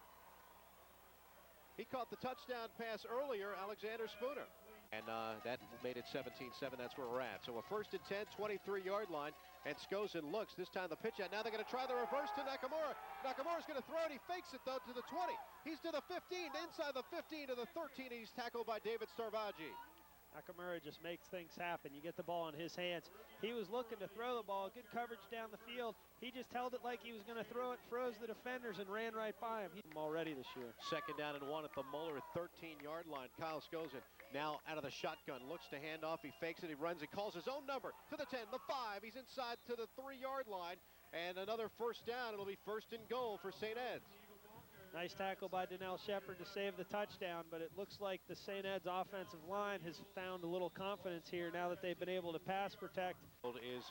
Speaker 1: He caught the touchdown pass earlier, Alexander Spooner. And that made it 17-7. That's where we're at. So a 1st and 10, 23-yard line. And Skozen looks. This time the pitch out. Now they're going to try the reverse to Nakamura. Nakamura's going to throw it. He fakes it, though, to the 20. He's to the 15, inside the 15 to the 13. He's tackled by David Starvaggi.
Speaker 2: Nakamura just makes things happen. You get the ball in his hands. He was looking to throw the ball. Good coverage down the field. He just held it like he was going to throw it, froze the defenders, and ran right by him. He's already this year.
Speaker 1: 2nd down and 1 at the Moeller 13-yard line. Kyle Skozen now out of the shotgun. Looks to hand off. He fakes it. He runs. He calls his own number to the 10, the 5. He's inside to the 3-yard line. And another 1st down. It'll be 1st and goal for St. Ed's.
Speaker 2: Nice tackle by Donnell Shepard to save the touchdown, but it looks like the St. Ed's offensive line has found a little confidence here now that they've been able to pass protect.
Speaker 1: Is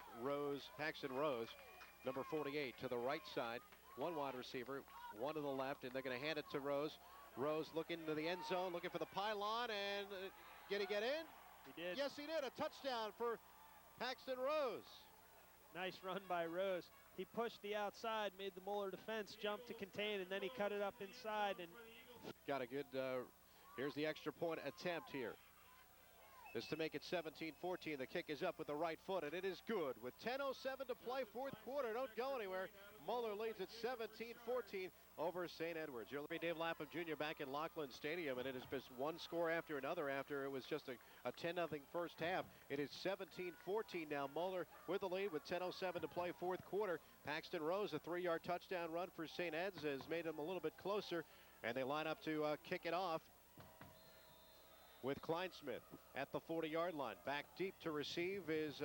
Speaker 1: Paxton Rose, number 48, to the right side. One wide receiver, one to the left, and they're going to hand it to Rose. Rose looking to the end zone, looking for the pylon, and did he get in?
Speaker 2: He did.
Speaker 1: Yes, he did. A touchdown for Paxton Rose.
Speaker 2: Nice run by Rose. He pushed the outside, made the Moeller defense jump to contain, and then he cut it up inside. And
Speaker 1: got a good, here's the extra point attempt here. This to make it 17-14. The kick is up with the right foot, and it is good. With 10:07 to play, 4th quarter. Don't go anywhere. Moeller leads at 17-14 over St. Edwards. You're Dave Lapham Jr. back in Laughlin Stadium, and it has been one score after another after it was just a 10-0 first half. It is 17-14 now. Moeller with the lead with 10:07 to play, 4th quarter. Paxton Rose, a 3-yard touchdown run for St. Ed's, has made them a little bit closer, and they line up to kick it off with Kleinsmith at the 40-yard line. Back deep to receive is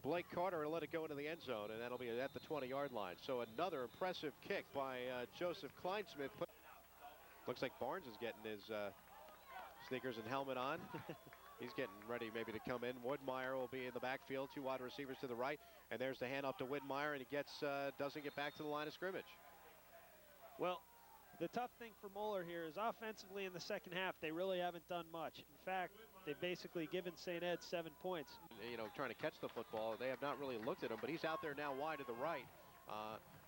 Speaker 1: Blake Carter, and let it go into the end zone, and that'll be at the 20-yard line. So another impressive kick by Joseph Kleinsmith. Looks like Barnes is getting his sneakers and helmet on. He's getting ready maybe to come in. Woodmeyer will be in the backfield, 2 wide receivers to the right, and there's the handoff to Woodmeyer, and he doesn't get back to the line of scrimmage.
Speaker 2: Well, the tough thing for Moeller here is offensively in the second half, they really haven't done much. In fact, they've basically given St. Ed 7 points.
Speaker 1: You know, trying to catch the football. They have not really looked at him, but he's out there now wide to the right,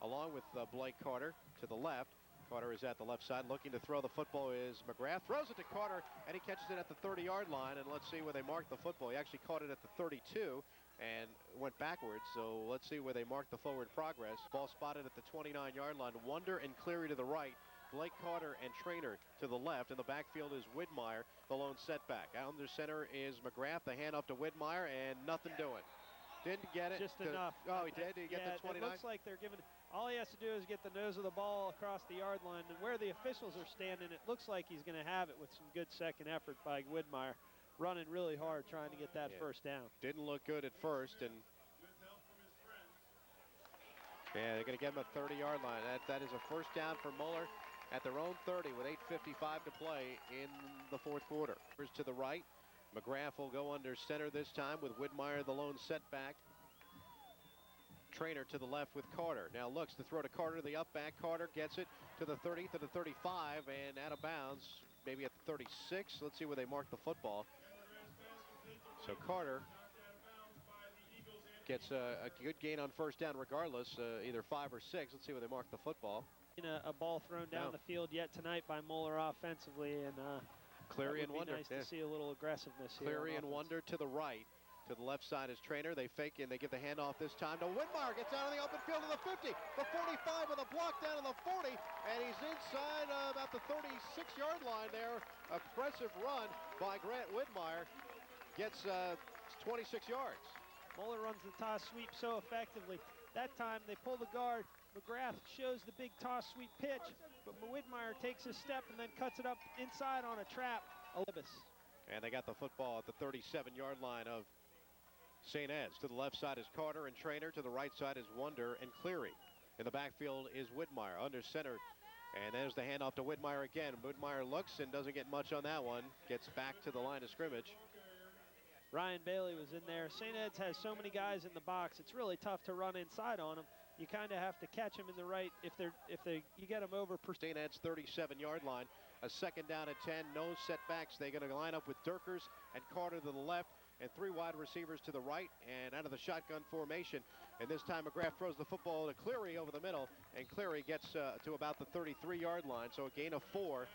Speaker 1: along with Blake Carter to the left. Carter is at the left side. Looking to throw the football is McGrath. Throws it to Carter, and he catches it at the 30-yard line. And let's see where they mark the football. He actually caught it at the 32 and went backwards. So let's see where they mark the forward progress. Ball spotted at the 29-yard line. Wonder and Cleary to the right. Blake Carter and Trainer to the left. In the backfield is Widmeyer, the lone setback. Under center is McGrath. The handoff to Widmeyer, and nothing doing. Didn't get it.
Speaker 2: Just enough.
Speaker 1: Oh, he did? Did he get the 29?
Speaker 2: It looks like they're giving, all he has to do is get the nose of the ball across the yard line. And where the officials are standing, it looks like he's going to have it with some good second effort by Widmeyer. Running really hard, trying to get that first down.
Speaker 1: Didn't look good at first, and yeah, they're going to give him a 30-yard line. That is a first down for Moeller at their own 30 with 8:55 to play in the 4th quarter. To the right, McGrath will go under center this time with Widmeyer, the lone setback. Trainer to the left with Carter. Now looks to throw to Carter, the up back. Carter gets it to the 30, to the 35, and out of bounds, maybe at the 36. Let's see where they mark the football. So Carter gets a good gain on first down regardless, either 5 or 6. Let's see where they mark the football.
Speaker 2: A ball thrown down the field yet tonight by Moeller offensively, and
Speaker 1: Cleary and Wonder.
Speaker 2: Nice to see a little aggressiveness here.
Speaker 1: Cleary and Wonder to the right. To the left side is Trainer. They fake and they give the handoff this time to Widmeyer. Gets out of the open field to the 50, the 45 with a block down to the 40, and he's inside about the 36-yard line there. Impressive run by Grant Widmeyer. Gets 26 yards.
Speaker 2: Moeller runs the toss sweep so effectively. That time they pull the guard. McGrath shows the big toss sweep pitch, but Widmeyer takes a step and then cuts it up inside on a trap.
Speaker 1: And they got the football at the 37-yard line of St. Ed's. To the left side is Carter and Trainer. To the right side is Wonder and Cleary. In the backfield is Widmeyer under center. And there's the handoff to Widmeyer again. Widmeyer looks and doesn't get much on that one. Gets back to the line of scrimmage.
Speaker 2: Ryan Bailey was in there. St. Ed's has so many guys in the box. It's really tough to run inside on them. you kind of have to catch them in the right, you get them over.
Speaker 1: St. Ed's 37-yard line, a second down at 10, no setbacks. They're going to line up with Durkers and Carter to the left, and 3 wide receivers to the right, and out of the shotgun formation. And this time McGrath throws the football to Cleary over the middle, and Cleary gets to about the 33-yard line, so a gain of 4,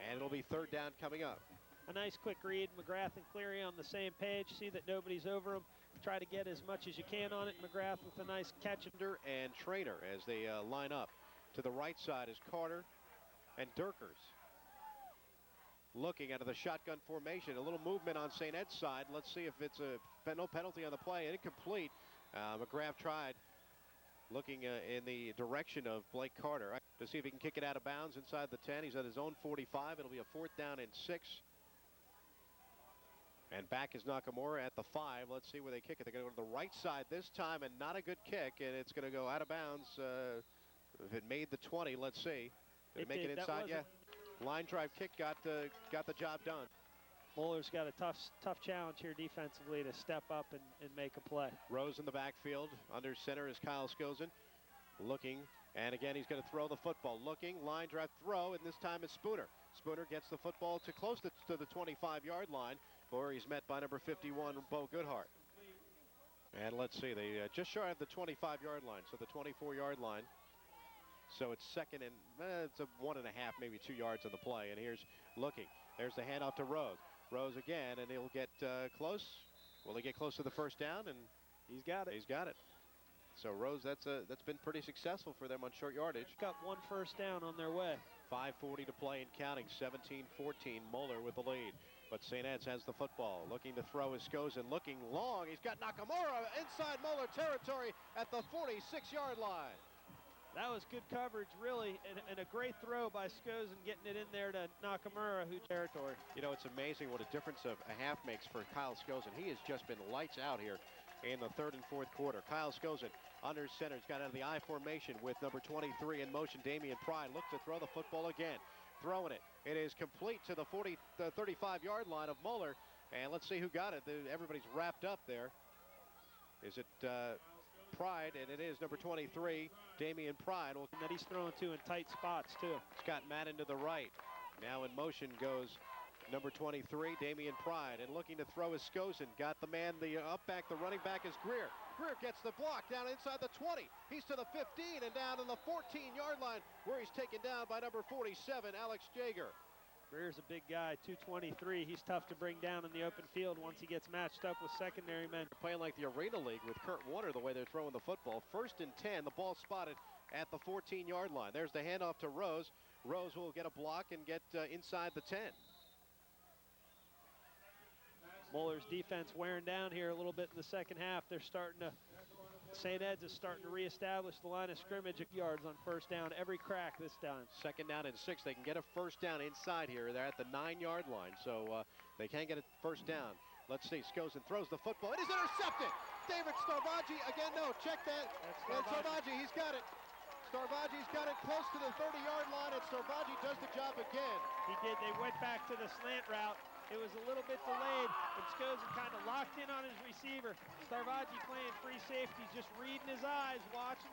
Speaker 1: and it'll be third down coming up.
Speaker 2: A nice quick read. McGrath and Cleary on the same page. See that nobody's over them. Try to get as much as you can on it. McGrath with a nice catch.
Speaker 1: And Trainer as they line up. To the right side is Carter and Durkers. Looking out of the shotgun formation. A little movement on St. Ed's side. Let's see if it's no penalty on the play. Incomplete. McGrath tried looking in the direction of Blake Carter to see if he can kick it out of bounds inside the 10. He's at his own 45. It'll be a 4th down and 6. And back is Nakamura at the 5. Let's see where they kick it. They're going to go to the right side this time, and not a good kick, and it's going to go out of bounds. If it made the 20, let's see. Did it make it inside? Yeah. Line drive kick got the job done.
Speaker 2: Moeller's got a tough challenge here defensively to step up and make a play.
Speaker 1: Rose in the backfield. Under center is Kyle Skozen. Looking, and again he's going to throw the football. Looking, line drive throw, and this time it's Spooner. Spooner gets the football to close to the 25-yard line, where he's met by number 51, Bo Goodhart. And let's see, they just shy of the 25-yard line, so the 24-yard line. So it's second and it's a 1.5, maybe 2 yards on the play. And here's Looking. There's the handoff to Rose. Rose again, and he'll get close. Will he get close to the first down? And
Speaker 2: he's got it.
Speaker 1: He's got it. So Rose, that's been pretty successful for them on short yardage.
Speaker 2: Got 1 first down on their way.
Speaker 1: 5:40 to play and counting. 17-14. Moeller with the lead. But St. Ed's has the football. Looking to throw is Skozen. Looking long. He's got Nakamura inside Moeller territory at the 46-yard line.
Speaker 2: That was good coverage, really, and a great throw by Skozen, getting it in there to Nakamura, who territory.
Speaker 1: You know, it's amazing what a difference of a half makes for Kyle Skozen. He has just been lights out here in the 3rd and 4th quarter. Kyle Skozen under center. He's got out of the I formation with number 23 in motion. Damian Pride looks to throw the football again. Throwing it. It is complete to the 35-yard line of Moeller. And let's see who got it. Everybody's wrapped up there. Is it Pride? And it is number 23, Damian Pride. Well,
Speaker 2: that he's throwing to in tight spots, too.
Speaker 1: Scott Madden to the right. Now in motion goes number 23, Damian Pride. And looking to throw is Skozen. Got the man, the running back is Greer. Greer gets the block down inside the 20. He's to the 15 and down to the 14-yard line, where he's taken down by number 47, Alex Jaeger.
Speaker 2: Greer's a big guy, 223. He's tough to bring down in the open field once he gets matched up with secondary men.
Speaker 1: They're playing like the Arena League with Kurt Warner, the way they're throwing the football. 1st and 10, the ball spotted at the 14-yard line. There's the handoff to Rose. Rose will get a block and get inside the 10.
Speaker 2: Moeller's defense wearing down here a little bit in the second half. They're starting to, St. Ed's is starting to reestablish the line of scrimmage at yards on first down, every crack this time.
Speaker 1: 2nd down and 6. They can get a first down inside here. They're at the 9-yard line, so they can't get a first down. Let's see, Skozen throws the football. It is intercepted. David Starvaggi, again, no, check that. And Starvaggi, he's got it. Starvaggi's got it close to the 30-yard line, and Starvaggi does the job again.
Speaker 2: He did. They went back to the slant route. It was a little bit delayed, but Skozen kind of locked in on his receiver. Starvaggi playing free safety, just reading his eyes, watching,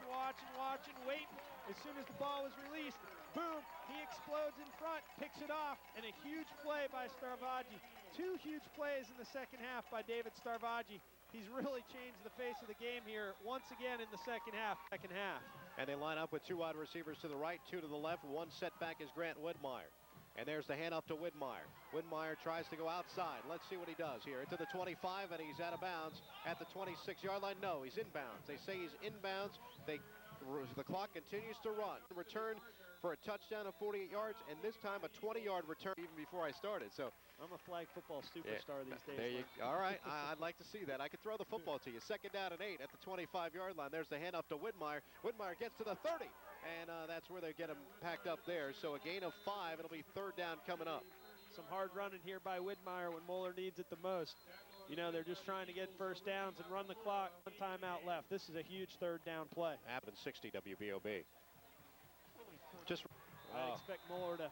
Speaker 2: waiting. As soon as the ball was released, boom, he explodes in front, picks it off, and a huge play by Starvaggi. 2 huge plays in the second half by David Starvaggi. He's really changed the face of the game here once again in the second half.
Speaker 1: And they line up with 2 wide receivers to the right, 2 to the left. 1 setback is Grant Widmeyer. And there's the handoff to Widmeyer. Widmeyer tries to go outside. Let's see what he does here. Into the 25, and he's out of bounds at the 26-yard line. No, he's inbounds. They say he's inbounds. The clock continues to run. Return for a touchdown of 48 yards, and this time a 20-yard return even before I started. So
Speaker 2: I'm a flag football superstar these days.
Speaker 1: There you go. All right, I'd like to see that. I could throw the football to you. 2nd down and 8 at the 25-yard line. There's the handoff to Widmeyer. Widmeyer gets to the 30, and that's where they get him packed up there. So a gain of 5. It'll be 3rd down coming up.
Speaker 2: Some hard running here by Widmeyer when Moeller needs it the most. You know, they're just trying to get first downs and run the clock. 1 timeout left. This is a huge 3rd down play.
Speaker 1: Happened 60 WBOB.
Speaker 2: I expect Moeller to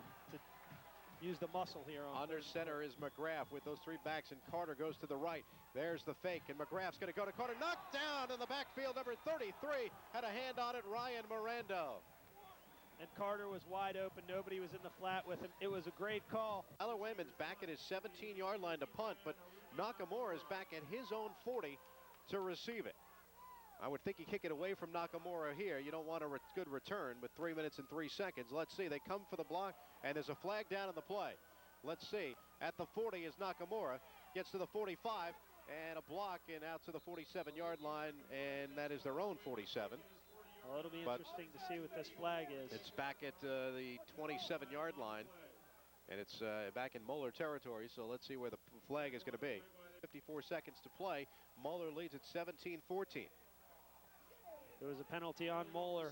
Speaker 2: use the muscle here.
Speaker 1: Under center is McGrath with those three backs, and Carter goes to the right. There's the fake, and McGrath's going to go to Carter. Knocked down in the backfield. Number 33 had a hand on it, Ryan Mirando.
Speaker 2: And Carter was wide open. Nobody was in the flat with him. It was a great call.
Speaker 1: Tyler Wayman's back at his 17-yard line to punt, but Nakamura is back at his own 40 to receive it. I would think you kick it away from Nakamura here. You don't want a good return with 3 minutes and 3 seconds. Let's see. They come for the block, and there's a flag down in the play. Let's see. At the 40 is Nakamura. Gets to the 45, and a block, and out to the 47-yard line, and that is their own 47.
Speaker 2: Well, it'll be interesting to see what this flag is.
Speaker 1: It's back at the 27-yard line, and it's back in Moeller territory, so let's see where the flag is going to be. 54 seconds to play. Moeller leads at 17-14.
Speaker 2: There was a penalty on Moeller.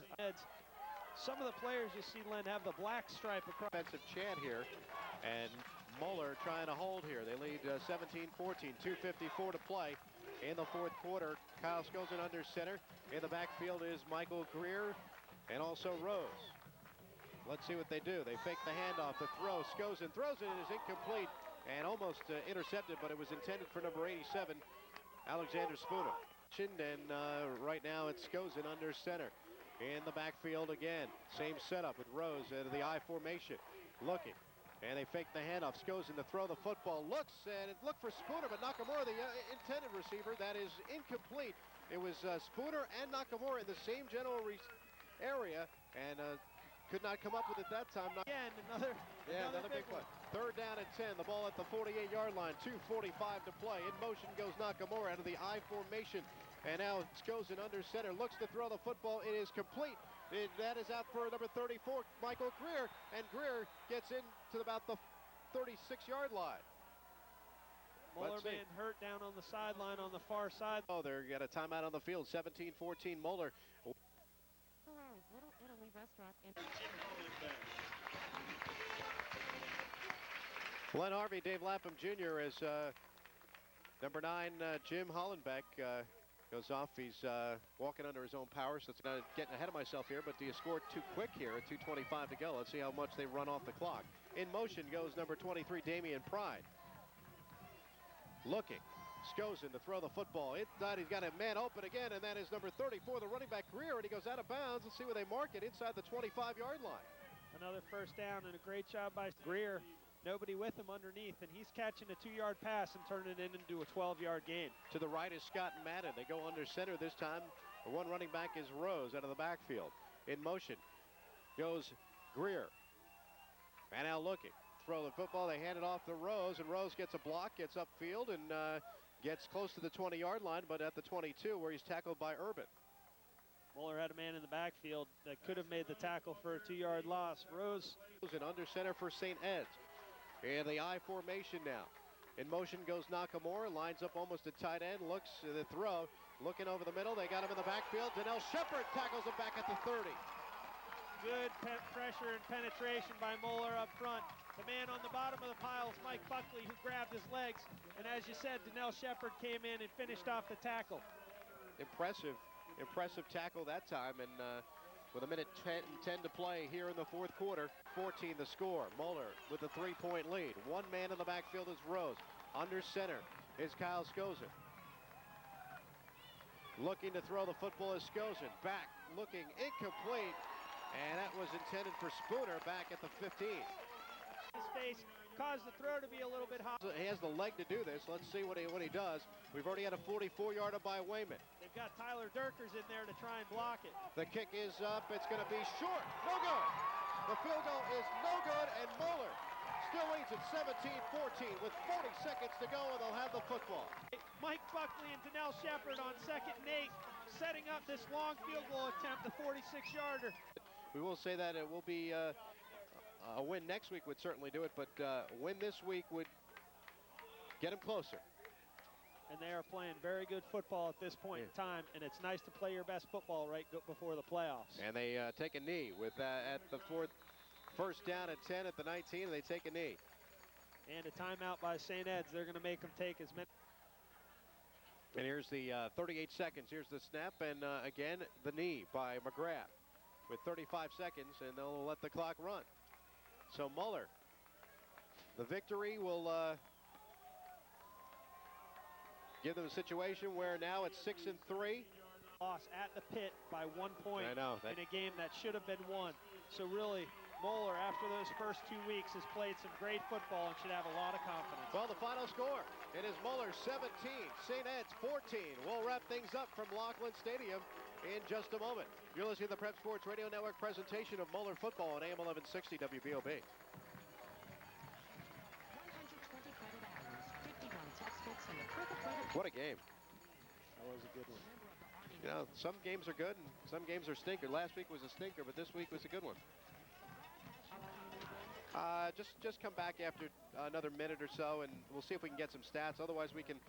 Speaker 2: Some of the players you see, Len, have the black stripe across.
Speaker 1: Offensive chant here, and Moeller trying to hold here. They lead 17-14, 2:54 to play in the fourth quarter. Kyle Skosen under center. In the backfield is Michael Greer and also Rose. Let's see what they do. They fake the handoff, the throw. Skosen throws it, it is incomplete and almost intercepted, but it was intended for number 87, Alexander Spooner. And right now it's Skosen under center. In the backfield again. Same setup with Rose into the I formation. Looking. And they fake the handoff. Skosen to throw the football. Looks, and it looked for Spooner, but Nakamura, the intended receiver, that is incomplete. It was Spooner and Nakamura in the same general area, and could not come up with it that time.
Speaker 2: Again, another
Speaker 1: big play. Third down and 10. The ball at the 48-yard line. 2:45 to play. In motion goes Nakamura out of the I formation. And now Skosen under center. Looks to throw the football. It is complete. That is out for number 34, Michael Greer. And Greer gets into about the 36-yard line.
Speaker 2: Moeller being hurt down on the sideline on the far side.
Speaker 1: Oh, they're got a timeout on the field. 17-14 Moeller.
Speaker 3: Ferrari's Little Italy restaurant in
Speaker 1: Len Harvey, Dave Lapham Jr. as number 9, Jim Hollenbeck goes off. He's walking under his own power, so it's not getting ahead of myself here, but do you score too quick here at 2:25 to go? Let's see how much they run off the clock. In motion goes number 23, Damian Pride. Looking. Skosen to throw the football. Inside, he's got a man open again, and that is number 34, the running back Greer, and he goes out of bounds. Let's see where they mark it, inside the 25-yard line.
Speaker 2: Another first down, and a great job by Greer. Nobody with him underneath, and he's catching a 2-yard pass and turning it into a 12-yard gain. To the right is Scott Madden. They go under center this time. The one running back is Rose out of the backfield. In motion goes Greer. And now looking. Throw the football. They hand it off to Rose, and Rose gets a block, gets upfield, and gets close to the 20-yard line, but at the 22 where he's tackled by Urban. Moeller had a man in the backfield that could have made the tackle for a 2-yard loss. Rose in under center for St. Ed's. And the I formation now. In motion goes Nakamura, lines up almost at tight end, looks at the throw, looking over the middle. They got him in the backfield. Donnell Shepard tackles him back at the 30. Good pressure and penetration by Moeller up front. The man on the bottom of the pile is Mike Buckley, who grabbed his legs. And as you said, Donnell Shepard came in and finished off the tackle. Impressive tackle that time. And with a minute 10 to play here in the fourth quarter, 14 the score. Moeller with a 3-point lead. One man in the backfield is Rose. Under center is Kyle Skosen. Looking to throw the football is Skosen. Back, looking incomplete. And that was intended for Spooner back at the 15. His face caused the throw to be a little bit high. He has the leg to do this. Let's see what he does. We've already had a 44-yarder by Wayman. They've got Tyler Durkers in there to try and block it. The kick is up. It's going to be short. No good. The field goal is no good, and Moeller still leads at 17-14 with 40 seconds to go, and they'll have the football. Mike Buckley and Donnell Shepard on 2nd and 8, setting up this long field goal attempt, the 46-yarder. We will say that it will be a win next week would certainly do it, but a win this week would get them closer. And they are playing very good football at this point in time, and it's nice to play your best football right before the playoffs. And they take a knee with at the first down at 10 at the 19, and they take a knee. And a timeout by St. Ed's. They're going to make them take as many. And here's the 38 seconds. Here's the snap, and again, the knee by McGrath with 35 seconds, and they'll let the clock run. So Moeller
Speaker 1: The victory will give them a situation where now it's 6-3.
Speaker 2: Loss at the pit by 1 point
Speaker 1: I know,
Speaker 2: in a game that should have been won. So really, Moeller, after those first 2 weeks, has played some great football and should have a lot of confidence.
Speaker 1: Well, the final score, it is Moeller 17, St. Ed's 14. We'll wrap things up from Laughlin Stadium in just a moment. You're listening to the Prep Sports Radio Network presentation of Moeller football on AM 1160 WBOB.
Speaker 3: 120 credit hours, 51 textbooks, and a perfect credit.
Speaker 1: What a game.
Speaker 2: That was a good one.
Speaker 1: You know, some games are good and some games are stinker. Last week was a stinker, but this week was a good one. Just come back after another minute or so, and we'll see if we can get some stats. Otherwise, we can